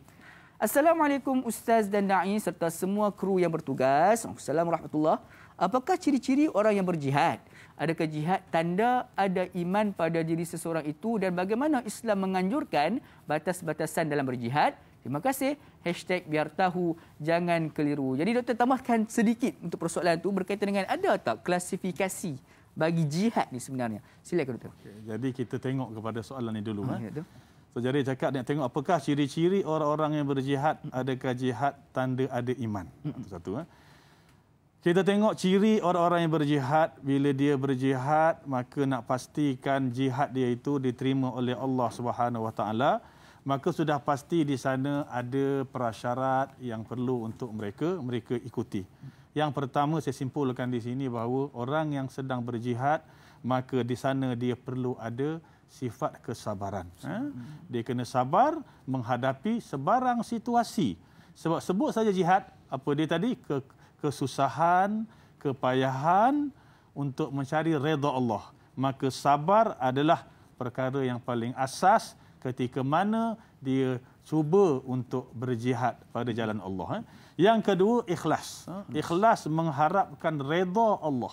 Assalamualaikum Ustaz dan Da'i serta semua kru yang bertugas. Assalamualaikum warahmatullahi. Apakah ciri-ciri orang yang berjihad? Adakah jihad tanda ada iman pada diri seseorang itu, dan bagaimana Islam menganjurkan batas-batasan dalam berjihad? Terima kasih. #biar tahu jangan keliru. Jadi doktor tambahkan sedikit untuk persoalan itu berkaitan dengan ada tak klasifikasi bagi jihad ni sebenarnya. Silakan doktor. Okay, jadi kita tengok kepada soalan ni dulu. Ya, So, jadi cakap nak tengok apakah ciri-ciri orang-orang yang berjihad, adakah jihad tanda ada iman. Satu. Kita tengok ciri orang-orang yang berjihad, bila dia berjihad maka nak pastikan jihad dia itu diterima oleh Allah Subhanahu Wa Taala. Maka sudah pasti di sana ada prasyarat yang perlu untuk mereka ikuti. Yang pertama saya simpulkan di sini bahawa orang yang sedang berjihad, maka di sana dia perlu ada sifat kesabaran. Dia kena sabar menghadapi sebarang situasi. Sebab sebut saja jihad, apa dia tadi? Kesusahan, kepayahan untuk mencari redha Allah. Maka sabar adalah perkara yang paling asas ketika mana dia cuba untuk berjihad pada jalan Allah. Yang kedua, ikhlas. Ikhlas mengharapkan redha Allah.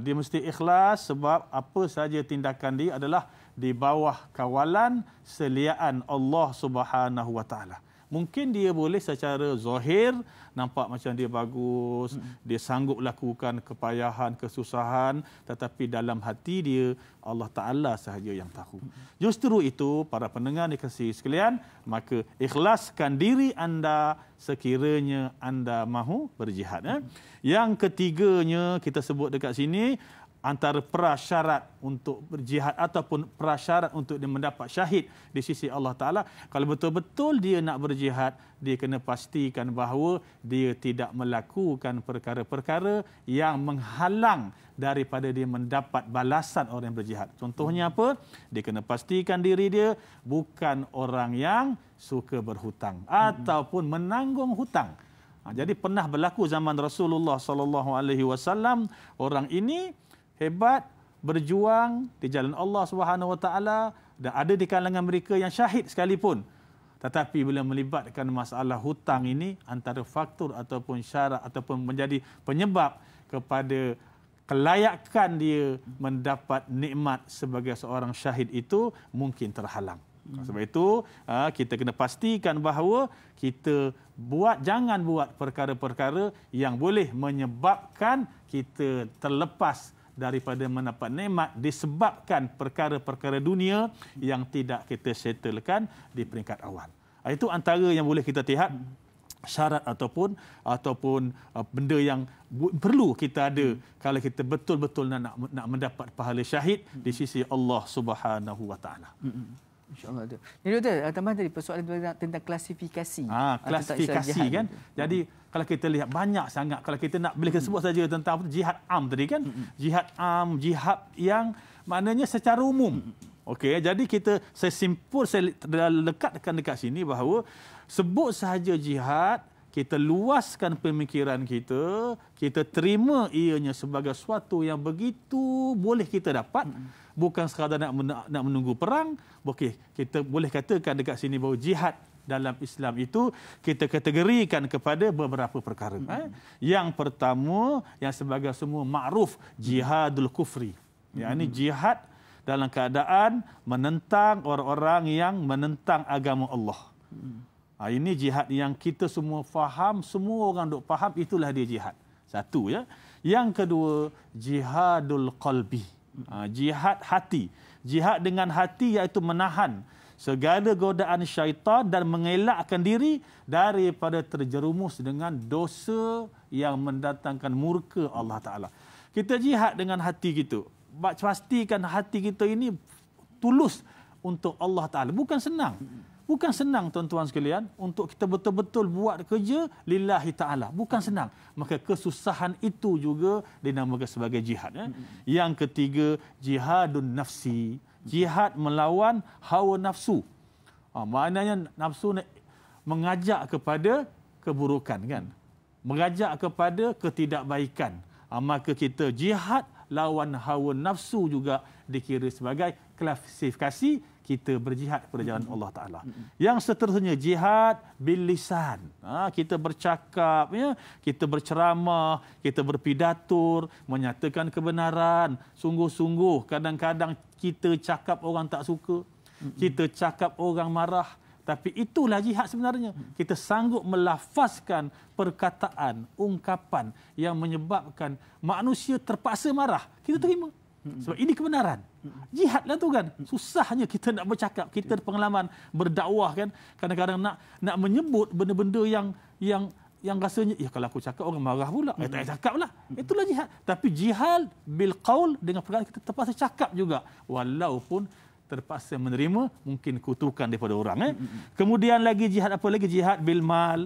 Dia mesti ikhlas sebab apa saja tindakan dia adalah di bawah kawalan seliaan Allah Subhanahu Wa Taala. Mungkin dia boleh secara zahir nampak macam dia bagus, dia sanggup lakukan kepayahan, kesusahan, tetapi dalam hati dia Allah Ta'ala sahaja yang tahu. Justru itu, para pendengar dikasihi sekalian, maka ikhlaskan diri anda sekiranya anda mahu berjihad. Yang ketiganya kita sebut dekat sini, antara prasyarat untuk berjihad ataupun prasyarat untuk dia mendapat syahid di sisi Allah Ta'ala, kalau betul-betul dia nak berjihad, dia kena pastikan bahawa dia tidak melakukan perkara-perkara yang menghalang daripada dia mendapat balasan orang yang berjihad. Contohnya apa? Dia kena pastikan diri dia bukan orang yang suka berhutang ataupun menanggung hutang. Jadi pernah berlaku zaman Rasulullah SAW, orang ini hebat, berjuang di jalan Allah Subhanahu Wa Taala, dan ada di kalangan mereka yang syahid sekalipun. Tetapi bila melibatkan masalah hutang ini, antara faktor ataupun syarat ataupun menjadi penyebab kepada kelayakan dia mendapat nikmat sebagai seorang syahid itu mungkin terhalang. Sebab itu kita kena pastikan bahawa kita jangan buat perkara-perkara yang boleh menyebabkan kita terlepas daripada mendapat nikmat disebabkan perkara-perkara dunia yang tidak kita settlekan di peringkat awal. Itu antara yang boleh kita lihat syarat ataupun benda yang perlu kita ada kalau kita betul-betul nak mendapat pahala syahid di sisi Allah Subhanahu Wa Taala. InsyaAllah. Jadi doktor, tambahan tadi persoalan tentang klasifikasi. Klasifikasi kan. Jadi kalau kita lihat banyak sangat, kalau kita nak boleh sebut saja tentang jihad am tadi kan. Jihad am, jihad yang maknanya secara umum. Okey, jadi saya lekatkan dekat sini bahawa sebut sahaja jihad, kita luaskan pemikiran kita, kita terima ianya sebagai sesuatu yang begitu boleh kita dapat. Bukan sekadar nak menunggu perang. Okey, kita boleh katakan dekat sini bahawa jihad dalam Islam itu kita kategorikan kepada beberapa perkara. Yang pertama, yang sebagai semua makruf, jihadul kufri. Yakni jihad dalam keadaan menentang orang-orang yang menentang agama Allah. Ini jihad yang kita semua faham, semua orang duk faham, itulah dia jihad. Satu ya. Yang kedua, jihadul qalbi. Jihad hati. Jihad dengan hati iaitu menahan segala godaan syaitan dan mengelakkan diri daripada terjerumus dengan dosa yang mendatangkan murka Allah Ta'ala. Kita jihad dengan hati kita. Pastikan hati kita ini tulus untuk Allah Ta'ala. Bukan senang. Bukan senang tuan-tuan sekalian untuk kita betul-betul buat kerja lillahi ta'ala. Bukan senang. Maka kesusahan itu juga dinamakan sebagai jihad. Yang ketiga, jihadun nafsi. Jihad melawan hawa nafsu. Maknanya nafsu mengajak kepada keburukan, kan? Mengajak kepada ketidakbaikan. Maka kita jihad lawan hawa nafsu juga dikira sebagai klasifikasi kita berjihad kepada jalan Allah Ta'ala. Yang seterusnya, jihad bil lisan. Kita bercakap, ya, kita berceramah, kita berpidatur, menyatakan kebenaran. Sungguh-sungguh, kadang-kadang kita cakap orang tak suka, kita cakap orang marah. Tapi itulah jihad sebenarnya. Kita sanggup melafazkan perkataan, ungkapan yang menyebabkan manusia terpaksa marah. Kita terima. Sebab ini kebenaran. Jihadlah tu kan. Susahnya kita nak bercakap. Kita ada pengalaman berdakwah kan. Kadang-kadang nak menyebut benda-benda yang rasanya, ya kalau aku cakap orang marah pula. Tak payah cakap lah. Itulah jihad. Tapi jihad bil qaul, dengan perkara kita terpaksa cakap juga. Walaupun terpaksa menerima mungkin kutukan daripada orang. Kemudian lagi jihad apa lagi? Jihad bil mal.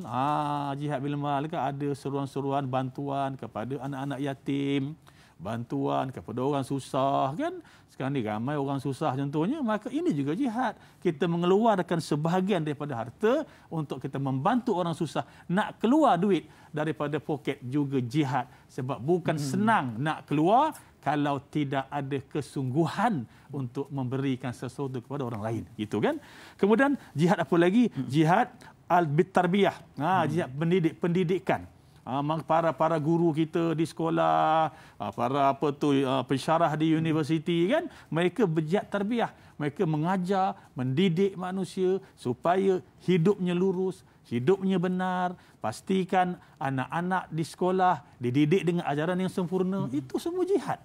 Jihad bil mal kan ada seruan-seruan bantuan kepada anak-anak yatim, bantuan kepada orang susah kan. Sekarang ni ramai orang susah contohnya, maka ini juga jihad. Kita mengeluarkan sebahagian daripada harta untuk kita membantu orang susah. Nak keluar duit daripada poket juga jihad. Sebab bukan senang nak keluar kalau tidak ada kesungguhan untuk memberikan sesuatu kepada orang lain. Gitu kan? Kemudian jihad apa lagi? Jihad al-bitarbiyah. Jihad pendidikan. Para guru kita di sekolah, para pensyarah di universiti kan, mereka berjihad tarbiyah. Mereka mengajar, mendidik manusia supaya hidupnya lurus, hidupnya benar. Pastikan anak-anak di sekolah dididik dengan ajaran yang sempurna. Itu semua jihad.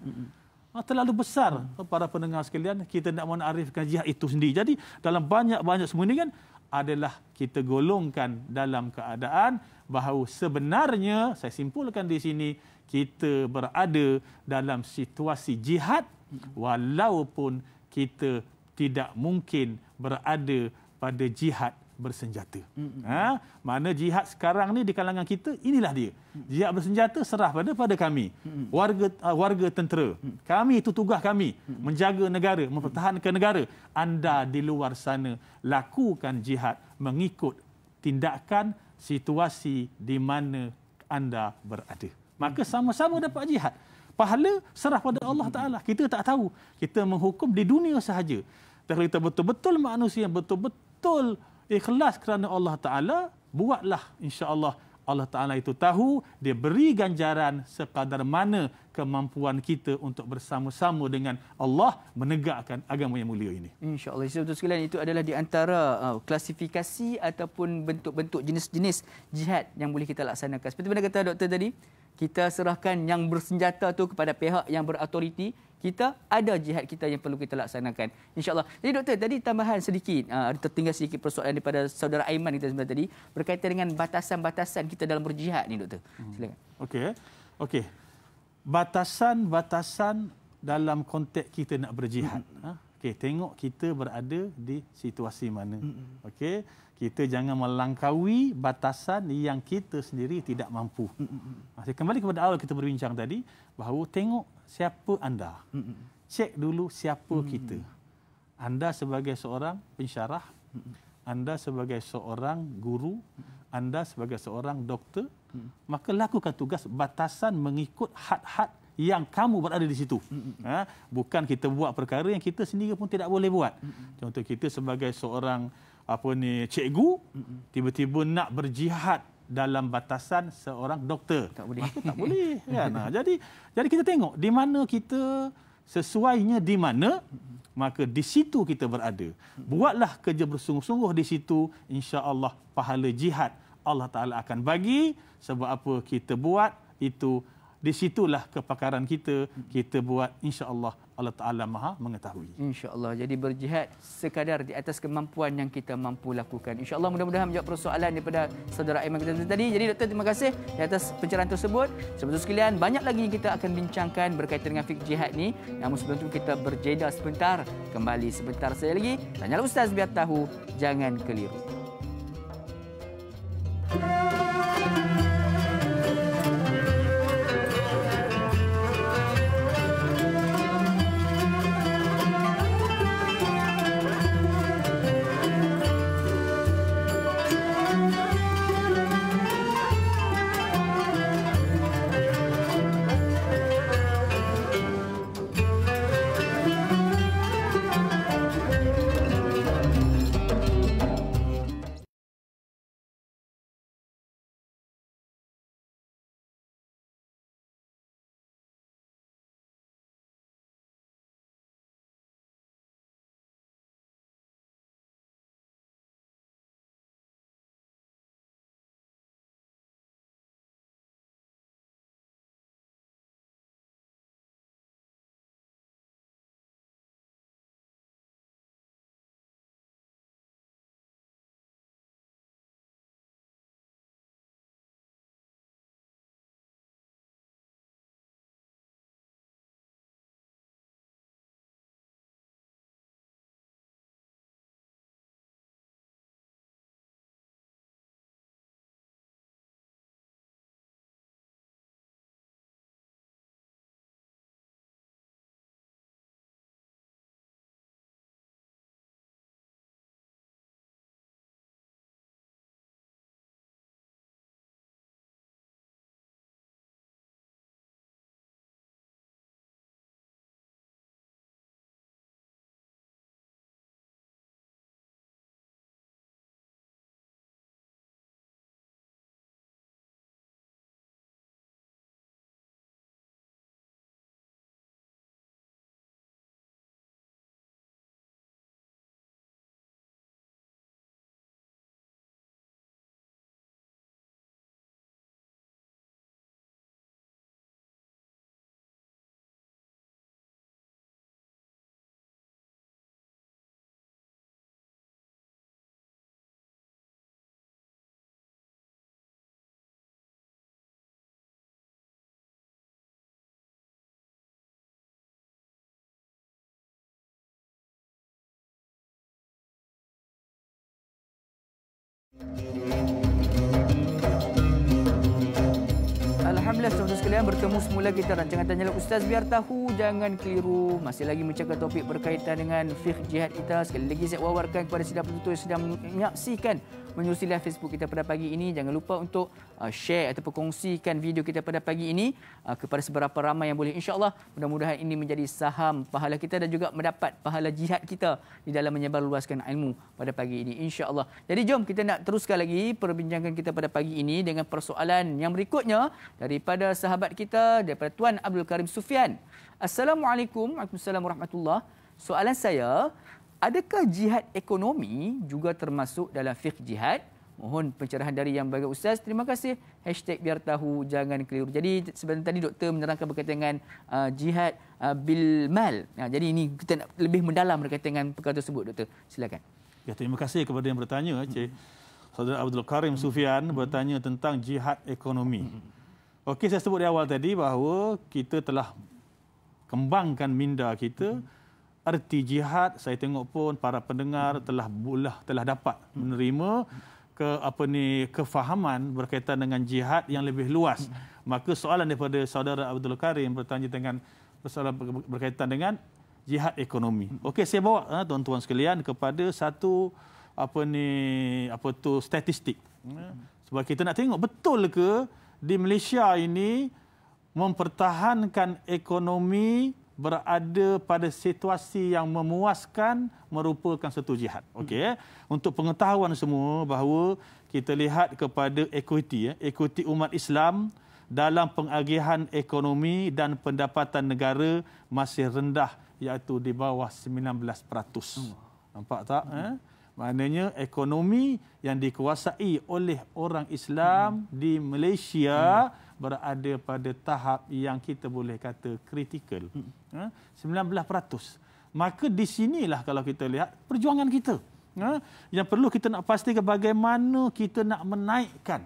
Terlalu besar para pendengar sekalian, kita nak menarifkan jihad itu sendiri. Jadi dalam banyak-banyak semua ini kan adalah kita golongkan dalam keadaan bahawa sebenarnya, saya simpulkan di sini, kita berada dalam situasi jihad walaupun kita tidak mungkin berada pada jihad bersenjata. Mana jihad sekarang ni di kalangan kita, inilah dia. Jihad bersenjata serah pada kami. Warga tentera. Kami itu tugas kami. Menjaga negara, mempertahankan negara. Anda di luar sana, lakukan jihad mengikut tindakan situasi di mana anda berada. Maka sama-sama dapat jihad. Pahala serah pada Allah Ta'ala. Kita tak tahu. Kita menghukum di dunia sahaja. Kalau kita betul-betul manusia yang betul-betul ikhlas kerana Allah Ta'ala, buatlah, insya-Allah Allah Ta'ala itu tahu, dia beri ganjaran sekadar mana kemampuan kita untuk bersama-sama dengan Allah menegakkan agama yang mulia ini. InsyaAllah. Betul sekalian, itu adalah di antara klasifikasi ataupun bentuk-bentuk jenis-jenis jihad yang boleh kita laksanakan. Seperti mana kata doktor tadi, kita serahkan yang bersenjata tu kepada pihak yang berautoriti. Kita ada jihad kita yang perlu kita laksanakan. InsyaAllah. Jadi doktor, tadi tambahan sedikit, tertinggal sedikit persoalan daripada saudara Aiman kita sebentar tadi, berkaitan dengan batasan-batasan kita dalam berjihad ni doktor. Silakan. Okey. Batasan-batasan dalam konteks kita nak berjihad. Okey, tengok kita berada di situasi mana. Okey, kita jangan melangkaui batasan yang kita sendiri tidak mampu. Saya kembali kepada awal kita berbincang tadi, bahawa tengok siapa anda. Cek dulu siapa kita. Anda sebagai seorang pensyarah, anda sebagai seorang guru, anda sebagai seorang doktor, maka lakukan tugas batasan mengikut had-had yang kamu berada di situ. Bukan kita buat perkara yang kita sendiri pun tidak boleh buat. Contoh kita sebagai seorang cikgu, tiba-tiba nak berjihad dalam batasan seorang doktor. Tak boleh. Maka tak boleh. Kan? Jadi kita tengok di mana kita sesuainya di mana, maka di situ kita berada. Buatlah kerja bersungguh-sungguh di situ, insya-Allah pahala jihad Allah Ta'ala akan bagi. Sebab apa kita buat itu, di situlah kepakaran kita buat, insya-Allah Allah Ta'ala Maha mengetahui. InsyaAllah. Jadi berjihad sekadar di atas kemampuan yang kita mampu lakukan. InsyaAllah mudah-mudahan menjawab persoalan daripada saudara Aiman kita tadi. Jadi doktor, terima kasih di atas pencerahan tersebut. Sahabat sekalian, banyak lagi yang kita akan bincangkan berkaitan dengan fiqh jihad ni. Namun sebelum itu kita berjeda sebentar. Kembali sebentar saya lagi. Tanyalah Ustaz biar tahu, jangan keliru. Alhamdulillah saudara sekalian, bertemu semula kita rancangan Tanyalah Ustaz biar tahu, jangan keliru. Masih lagi mencakap topik berkaitan dengan fiqh jihad kita. Sekali lagi saya wawarkan kepada sidang penonton yang sedang menyaksikan menerusi live Facebook kita pada pagi ini. Jangan lupa untuk share ataupun kongsikan video kita pada pagi ini kepada seberapa ramai yang boleh. InsyaAllah mudah-mudahan ini menjadi saham pahala kita dan juga mendapat pahala jihad kita di dalam menyebarluaskan ilmu pada pagi ini. InsyaAllah. Jadi jom kita nak teruskan lagi perbincangan kita pada pagi ini dengan persoalan yang berikutnya daripada sahabat kita, daripada Tuan Abdul Karim Sufian. Assalamualaikum. Waalaikumsalam warahmatullahi. Soalan saya, adakah jihad ekonomi juga termasuk dalam fiqh jihad? Mohon pencerahan dari Yang Bahagia Ustaz. Terima kasih. #biar tahu, jangan keliru. Jadi sebenarnya tadi doktor menerangkan berkaitan dengan jihad bil mal. Jadi ini kita nak lebih mendalam berkaitan dengan perkara tersebut, doktor. Silakan. Ya, terima kasih kepada yang bertanya, Cik. Saudara Abdul Karim Sufian bertanya tentang jihad ekonomi. Okey, saya sebut di awal tadi bahawa kita telah kembangkan minda kita. Arti jihad, saya tengok pun para pendengar telah dapat menerima kefahaman berkaitan dengan jihad yang lebih luas. Maka soalan daripada saudara Abdul Karim bertanya dengan soalan berkaitan dengan jihad ekonomi. Okey, saya bawa tuan-tuan sekalian kepada satu statistik. Sebab kita nak tengok betul ke di Malaysia ini mempertahankan ekonomi berada pada situasi yang memuaskan merupakan satu jihad. Okey, untuk pengetahuan semua bahawa kita lihat kepada ekuiti umat Islam dalam pengagihan ekonomi dan pendapatan negara masih rendah, iaitu di bawah 19%. Nampak tak? Maknanya ekonomi yang dikuasai oleh orang Islam di Malaysia berada pada tahap yang kita boleh kata kritikal. 19%. Maka di sinilah kalau kita lihat perjuangan kita. Yang perlu kita nak pastikan bagaimana kita nak menaikkan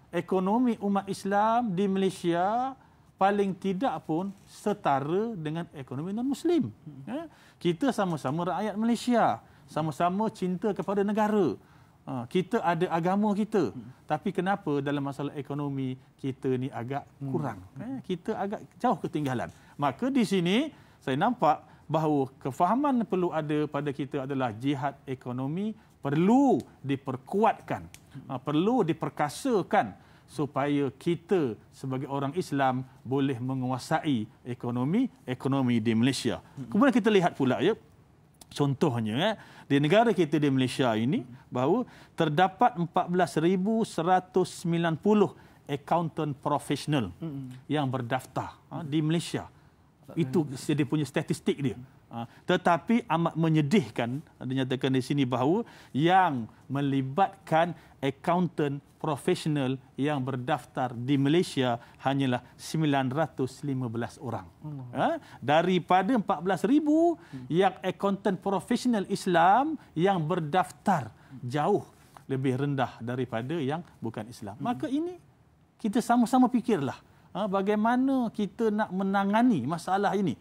ekonomi umat Islam di Malaysia paling tidak pun setara dengan ekonomi non-Muslim. Kita sama-sama rakyat Malaysia, sama-sama cinta kepada negara. Kita ada agama kita. Tapi kenapa dalam masalah ekonomi kita ni agak kurang? Kita agak jauh ketinggalan. Maka di sini saya nampak bahawa kefahaman perlu ada pada kita adalah jihad ekonomi perlu diperkuatkan, perlu diperkasakan supaya kita sebagai orang Islam boleh menguasai ekonomi di Malaysia. Kemudian kita lihat pula contohnya di negara kita di Malaysia ini bahawa terdapat 14,190 accountant profesional yang berdaftar di Malaysia. Itu dia punya statistik dia. Tetapi amat menyedihkan dinyatakan di sini bahawa yang melibatkan accountant profesional yang berdaftar di Malaysia hanyalah 915 orang. Daripada 14,000 yang accountant profesional Islam yang berdaftar jauh lebih rendah daripada yang bukan Islam. Maka ini kita sama-sama fikirlah bagaimana kita nak menangani masalah ini.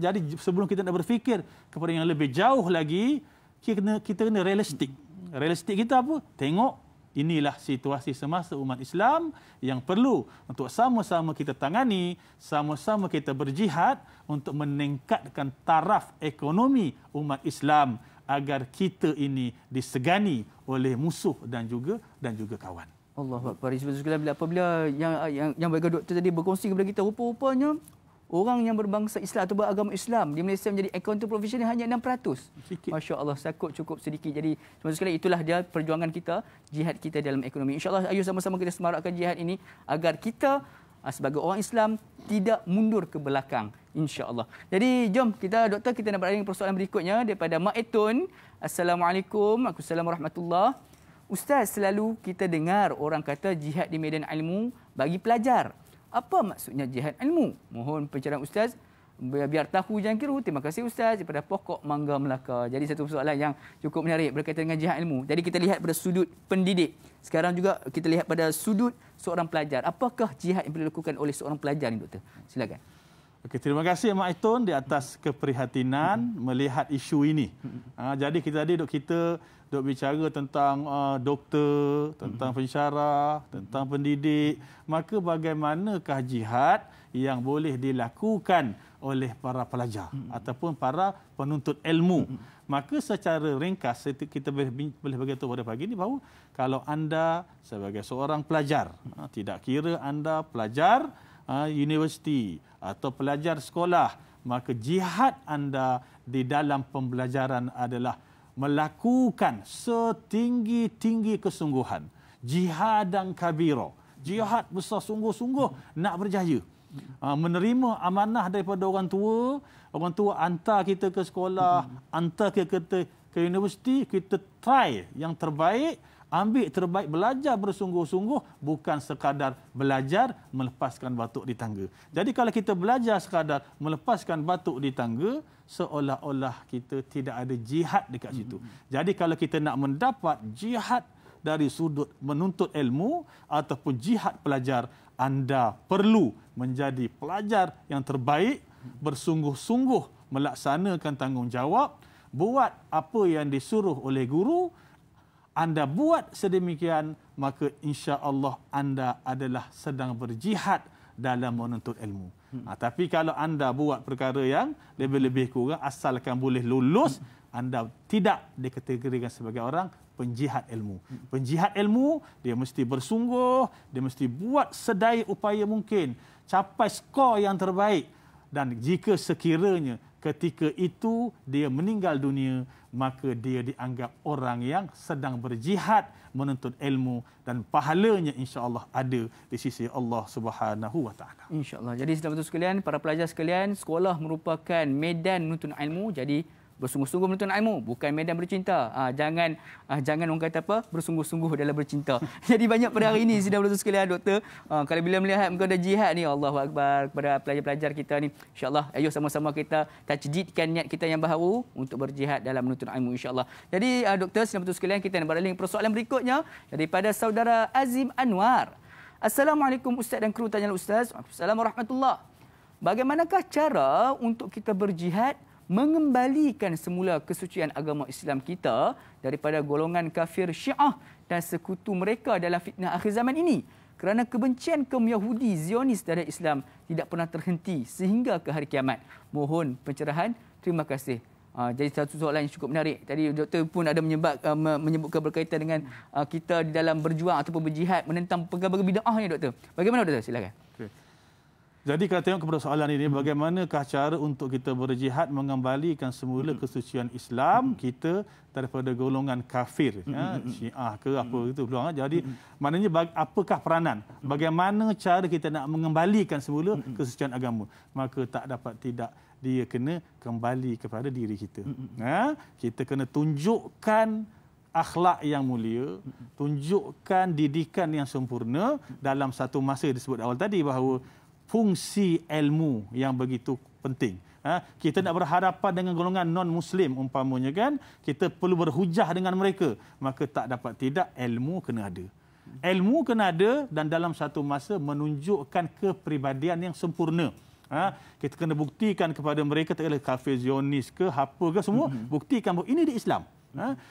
Jadi sebelum kita nak berfikir kepada yang lebih jauh lagi, kita kena realistik. Realistik kita apa? Tengok inilah situasi semasa umat Islam yang perlu untuk sama-sama kita tangani, sama-sama kita berjihad untuk meningkatkan taraf ekonomi umat Islam agar kita ini disegani oleh musuh dan juga kawan. Allahu Akbar. Apabila yang bagi doktor tadi berkongsi kepada kita, rupa-rupanya orang yang berbangsa Islam atau beragama Islam di Malaysia menjadi accountant profesional hanya 6%. Sikit. Masya Allah, cukup sedikit. Jadi semasa sekali itulah dia perjuangan kita, jihad kita dalam ekonomi. InsyaAllah ayo sama-sama kita semarakkan jihad ini agar kita sebagai orang Islam tidak mundur ke belakang, insya-Allah. Jadi jom kita doktor, kita nak beralih ke persoalan berikutnya daripada Mak Etun. Assalamualaikum. Waalaikumsalam warahmatullahi. Ustaz, selalu kita dengar orang kata jihad di medan ilmu bagi pelajar. Apa maksudnya jihad ilmu? Mohon pencerahan Ustaz biar tahu jangan kira. Terima kasih Ustaz daripada Pokok Mangga Melaka. Jadi satu soalan yang cukup menarik berkaitan dengan jihad ilmu. Jadi kita lihat pada sudut pendidik. Sekarang juga kita lihat pada sudut seorang pelajar. Apakah jihad yang perlu dilakukan oleh seorang pelajar ni doktor? Silakan. Okey, terima kasih Mak Etun di atas keprihatinan melihat isu ini. Jadi kita tadi kita bicara tentang doktor, tentang pensyarah, tentang pendidik. Maka bagaimanakah jihad yang boleh dilakukan oleh para pelajar ataupun para penuntut ilmu? Maka secara ringkas kita boleh beritahu pada pagi ini bahawa kalau anda sebagai seorang pelajar, tidak kira anda pelajar universiti atau pelajar sekolah, maka jihad anda di dalam pembelajaran adalah melakukan setinggi-tinggi kesungguhan. Jihadan kabira. Jihad besar sungguh-sungguh nak berjaya. Menerima amanah daripada orang tua hantar kita ke sekolah, hantar kita ke universiti, kita try yang terbaik, ambil terbaik, belajar bersungguh-sungguh, bukan sekadar belajar melepaskan batuk di tangga. Jadi kalau kita belajar sekadar melepaskan batuk di tangga, seolah-olah kita tidak ada jihad dekat situ. Jadi kalau kita nak mendapat jihad dari sudut menuntut ilmu ataupun jihad pelajar, anda perlu menjadi pelajar yang terbaik, bersungguh-sungguh melaksanakan tanggungjawab, buat apa yang disuruh oleh guru. Anda buat sedemikian, maka insya-Allah anda adalah sedang berjihad dalam menuntut ilmu. Tapi kalau anda buat perkara yang lebih-lebih kurang, asalkan boleh lulus, anda tidak dikategorikan sebagai orang penjihad ilmu. Penjihad ilmu, dia mesti bersungguh, dia mesti buat sedaya upaya mungkin, capai skor yang terbaik. Dan jika sekiranya ketika itu dia meninggal dunia, maka dia dianggap orang yang sedang berjihad menuntut ilmu dan pahalanya insya-Allah ada di sisi Allah Subhanahu wa taala. Insya-Allah. Jadi saudara-saudara sekalian, para pelajar sekalian, sekolah merupakan medan menuntut ilmu. Jadi bersungguh-sungguh menuntut ilmu, bukan medan bercinta. Jangan orang kata apa, bersungguh-sungguh dalam bercinta. Jadi banyak pada hari ini sidang betul sekalian doktor, kalau bila melihat muka ada jihad ni, Allahu Akbar, kepada pelajar-pelajar kita ni, insya-Allah ayo sama-sama kita tajdidkan niat kita yang baharu untuk berjihad dalam menuntut ilmu, insya-Allah. Jadi doktor, sidang betul sekalian, kita nak beralih ke persoalan berikutnya daripada saudara Azim Anwar. Assalamualaikum Ustaz dan kru, tanya Ustaz. Assalamualaikum warahmatullahi. Bagaimanakah cara untuk kita berjihad mengembalikan semula kesucian agama Islam kita daripada golongan kafir Syiah dan sekutu mereka dalam fitnah akhir zaman ini? Kerana kebencian kaum Yahudi Zionis terhadap Islam tidak pernah terhenti sehingga ke hari kiamat. Mohon pencerahan. Terima kasih. Jadi satu soalan yang cukup menarik. Tadi doktor pun ada menyebutkan berkaitan dengan kita di dalam berjuang ataupun berjihad menentang pegawai bid'ah ni, doktor. Bagaimana, doktor? Silakan. Okay. Jadi kalau tengok kepada soalan ini, bagaimanakah cara untuk kita berjihad mengembalikan semula kesucian Islam kita daripada golongan kafir, Syiah ke apa itu peluang. Jadi maknanya apakah peranan? Bagaimana cara kita nak mengembalikan semula kesucian agama? Maka tak dapat tidak, dia kena kembali kepada diri kita. Kita kena tunjukkan akhlak yang mulia, tunjukkan didikan yang sempurna dalam satu masa disebut awal tadi bahawa fungsi ilmu yang begitu penting. Kita nak berhadapan dengan golongan non-Muslim umpamanya kan, kita perlu berhujah dengan mereka. Maka tak dapat tidak, ilmu kena ada. Ilmu kena ada dan dalam satu masa menunjukkan kepribadian yang sempurna. Kita kena buktikan kepada mereka, tak kira kafir Zionis ke apa ke semua, buktikan bahawa ini di Islam.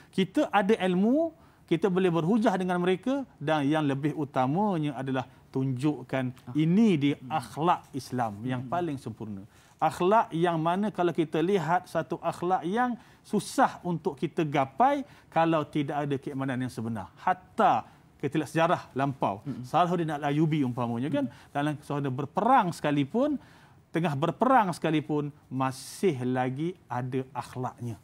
Kita ada ilmu, kita boleh berhujah dengan mereka, dan yang lebih utamanya adalah tunjukkan ini di akhlak Islam yang paling sempurna. Akhlak yang mana kalau kita lihat satu akhlak yang susah untuk kita gapai kalau tidak ada keimanan yang sebenar. Hatta kita lihat sejarah lampau, Salahuddin Al-Ayyubi umpamanya kan, dalam suasana berperang sekalipun, tengah berperang sekalipun masih lagi ada akhlaknya.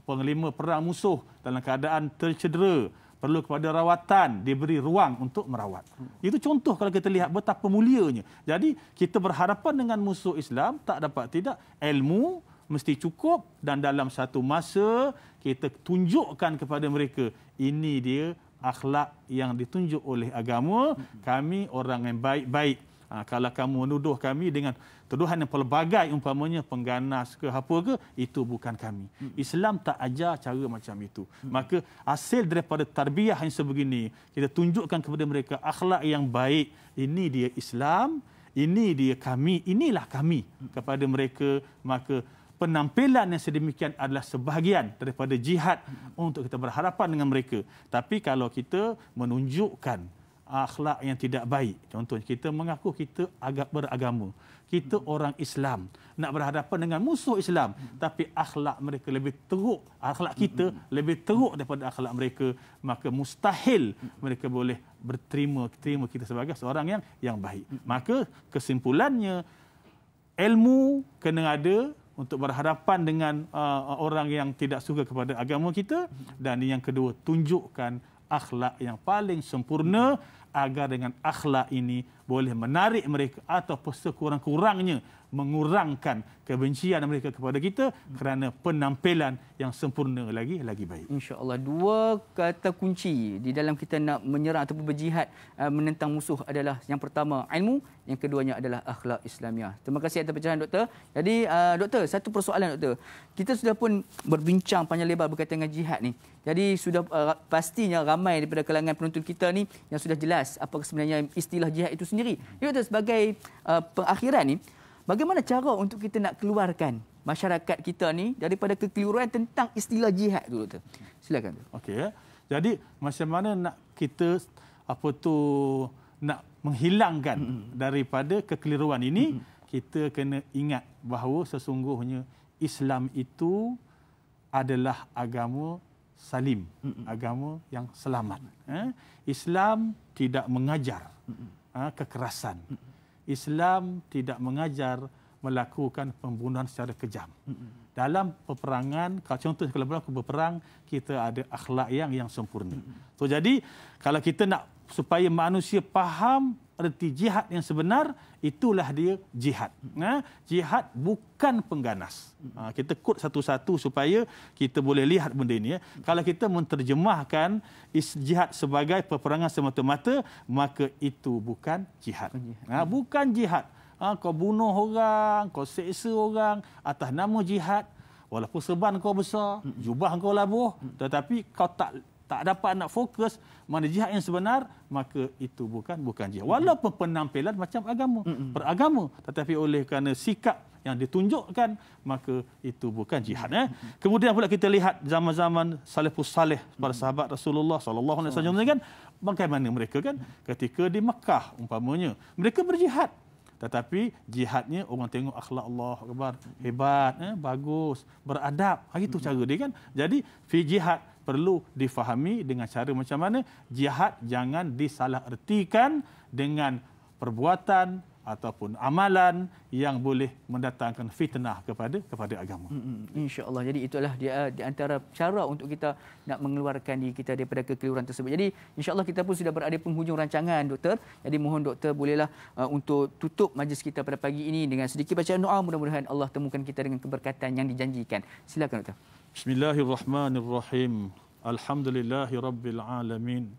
Panglima perang musuh dalam keadaan tercedera, perlu kepada rawatan, diberi ruang untuk merawat. Itu contoh kalau kita lihat betapa mulianya. Jadi kita berhadapan dengan musuh Islam, tak dapat tidak, ilmu mesti cukup, dan dalam satu masa kita tunjukkan kepada mereka ini dia akhlak yang ditunjuk oleh agama, kami orang yang baik-baik. Kalau kamu menuduh kami dengan tuduhan yang pelbagai, umpamanya pengganas ke apa ke, itu bukan kami. Islam tak ajar cara macam itu. Maka hasil daripada tarbiyah yang sebegini, kita tunjukkan kepada mereka akhlak yang baik. Ini dia Islam, ini dia kami, inilah kami kepada mereka. Maka penampilan yang sedemikian adalah sebahagian daripada jihad untuk kita berhadapan dengan mereka. Tapi kalau kita menunjukkan akhlak yang tidak baik, contohnya kita mengaku kita agak beragama, kita orang Islam, nak berhadapan dengan musuh Islam, tapi akhlak mereka lebih teruk, akhlak kita lebih teruk daripada akhlak mereka, maka mustahil mereka boleh terima kita sebagai seorang yang baik. Maka kesimpulannya, ilmu kena ada untuk berhadapan dengan orang yang tidak suka kepada agama kita, dan yang kedua, tunjukkan akhlak yang paling sempurna agar dengan akhlak ini boleh menarik mereka atau sekurang-kurangnya mengurangkan kebencian mereka kepada kita kerana penampilan yang sempurna lagi baik. InsyaAllah. Dua kata kunci di dalam kita nak menyerang ataupun berjihad menentang musuh adalah yang pertama ilmu, yang keduanya adalah akhlak Islamiah. Terima kasih atas pencerahan doktor. Jadi doktor, satu persoalan doktor. Kita sudah pun berbincang panjang lebar berkaitan dengan jihad ni. Jadi sudah pastinya ramai daripada kalangan penonton kita ni yang sudah jelas apa sebenarnya istilah jihad itu sendiri. Ya doktor, sebagai pengakhiran ni, bagaimana cara untuk kita nak keluarkan masyarakat kita ni daripada kekeliruan tentang istilah jihad tu, doktor? Silakan. Okey. Jadi macam mana nak kita nak menghilangkan daripada kekeliruan ini? Kita kena ingat bahawa sesungguhnya Islam itu adalah agama salim, agama yang selamat. Islam tidak mengajar kekerasan. Islam tidak mengajar melakukan pembunuhan secara kejam. Dalam peperangan, kalau berlaku berperang, kita ada akhlak yang sempurna. So jadi kalau kita nak supaya manusia faham erti jihad yang sebenar, itulah dia jihad. Jihad bukan pengganas. Kita kod satu-satu supaya kita boleh lihat benda ini. Kalau kita menterjemahkan jihad sebagai peperangan semata-mata, maka itu bukan jihad. Bukan jihad. Kau bunuh orang, kau seksa orang atas nama jihad, walaupun serban kau besar, jubah kau labuh, tetapi kau tak dapat nak fokus mana jihad yang sebenar, maka itu bukan jihad. Walaupun penampilan macam beragama, tetapi oleh kerana sikap yang ditunjukkan, maka itu bukan jihad. Kemudian pula kita lihat zaman-zaman salafus salih, para sahabat Rasulullah sallallahu alaihi wasallam kan, bagaimana mereka kan ketika di Mekah umpamanya, mereka berjihad. Tetapi jihadnya orang tengok akhlak Allah Akbar, hebat, bagus, beradab. Itu cara dia kan. Jadi fi jihad perlu difahami dengan cara macam mana. Jihad jangan disalahertikan dengan perbuatan ataupun amalan yang boleh mendatangkan fitnah kepada agama. InsyaAllah. Jadi itulah dia di antara cara untuk kita nak mengeluarkan diri kita daripada kekeliruan tersebut. Jadi insyaAllah kita pun sudah berada penghujung rancangan, Doktor. Jadi mohon Doktor bolehlah untuk tutup majlis kita pada pagi ini dengan sedikit bacaan doa. Mudah-mudahan Allah temukan kita dengan keberkatan yang dijanjikan. Silakan Doktor. Bismillahirrahmanirrahim. Alhamdulillahirabbil alamin.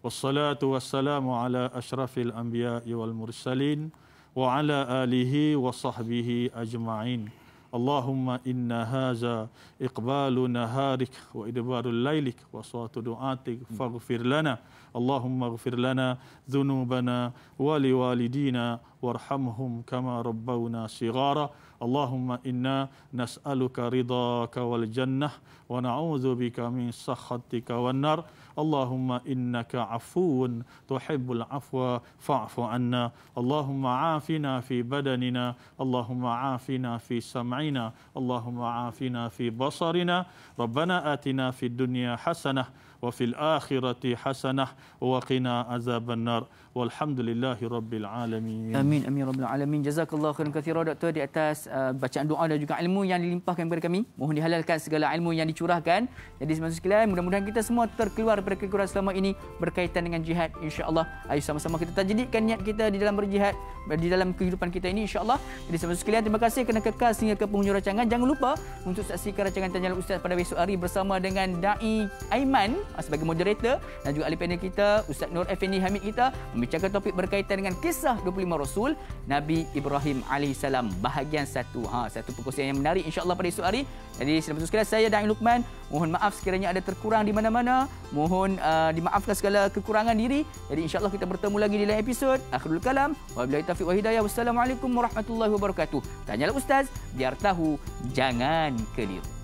Wassalatu wassalamu ala asyrafil anbiya'i wal mursalin wa ala alihi wa sahbihi ajma'in. Allahumma inna haza iqbalu naharik wa idbarul lailik wa suatu du'atik faghfir lana. Allahumma ghfir lana dhunubana wa liwalidina warhamhum kama rabbawna shighara. Allahumma inna nas'aluka ridhaka wal jannah wa na'udzu bika min sakhatika wan nar. Allahumma innaka afuwun tuhibbul afwa fa'fu anna. Allahumma afina fi badanina, Allahumma afina fi sam'ina, Allahumma afina fi basarina. Rabbana atina fid dunya hasanah wa fil akhirati hasanah wa qina azaban nar. Walhamdulillahi rabbil alamin. Amin amin rabbil alamin. Jazakallahu khairan katsira Doktor di atas bacaan doa dan juga ilmu yang dilimpahkan kepada kami. Mohon dihalalkan segala ilmu yang dicurahkan. Jadi semasa sekalian, mudah-mudahan kita semua terkeluar daripada kekurangan selama ini berkaitan dengan jihad, insya-Allah. Ayo sama-sama kita tajdidkan niat kita di dalam berjihad di dalam kehidupan kita ini, insya-Allah. Jadi semasa sekalian, terima kasih kerana kekal sehingga ke penghujung rancangan. Jangan lupa untuk saksikan rancangan Tanya Ustaz pada besok hari bersama dengan Dai Aiman sebagai moderator dan juga ahli panel kita Ustaz Nur Effendi Hamid kita membicarakan topik berkaitan dengan kisah 25 Rasul Nabi Ibrahim alaihissalam bahagian 1. Satu perkongsian yang menarik insya-Allah pada esok hari. Jadi selamat sekalian, saya Dai Luqman. Mohon maaf sekiranya ada terkurang di mana-mana. Mohon dimaafkan segala kekurangan diri. Jadi insya-Allah kita bertemu lagi di lain episod. Akhirul kalam. Wabillahi taufiq wa hidayah. Wassalamualaikum warahmatullahi wabarakatuh. Tanyalah Ustaz, biar tahu, jangan keliru.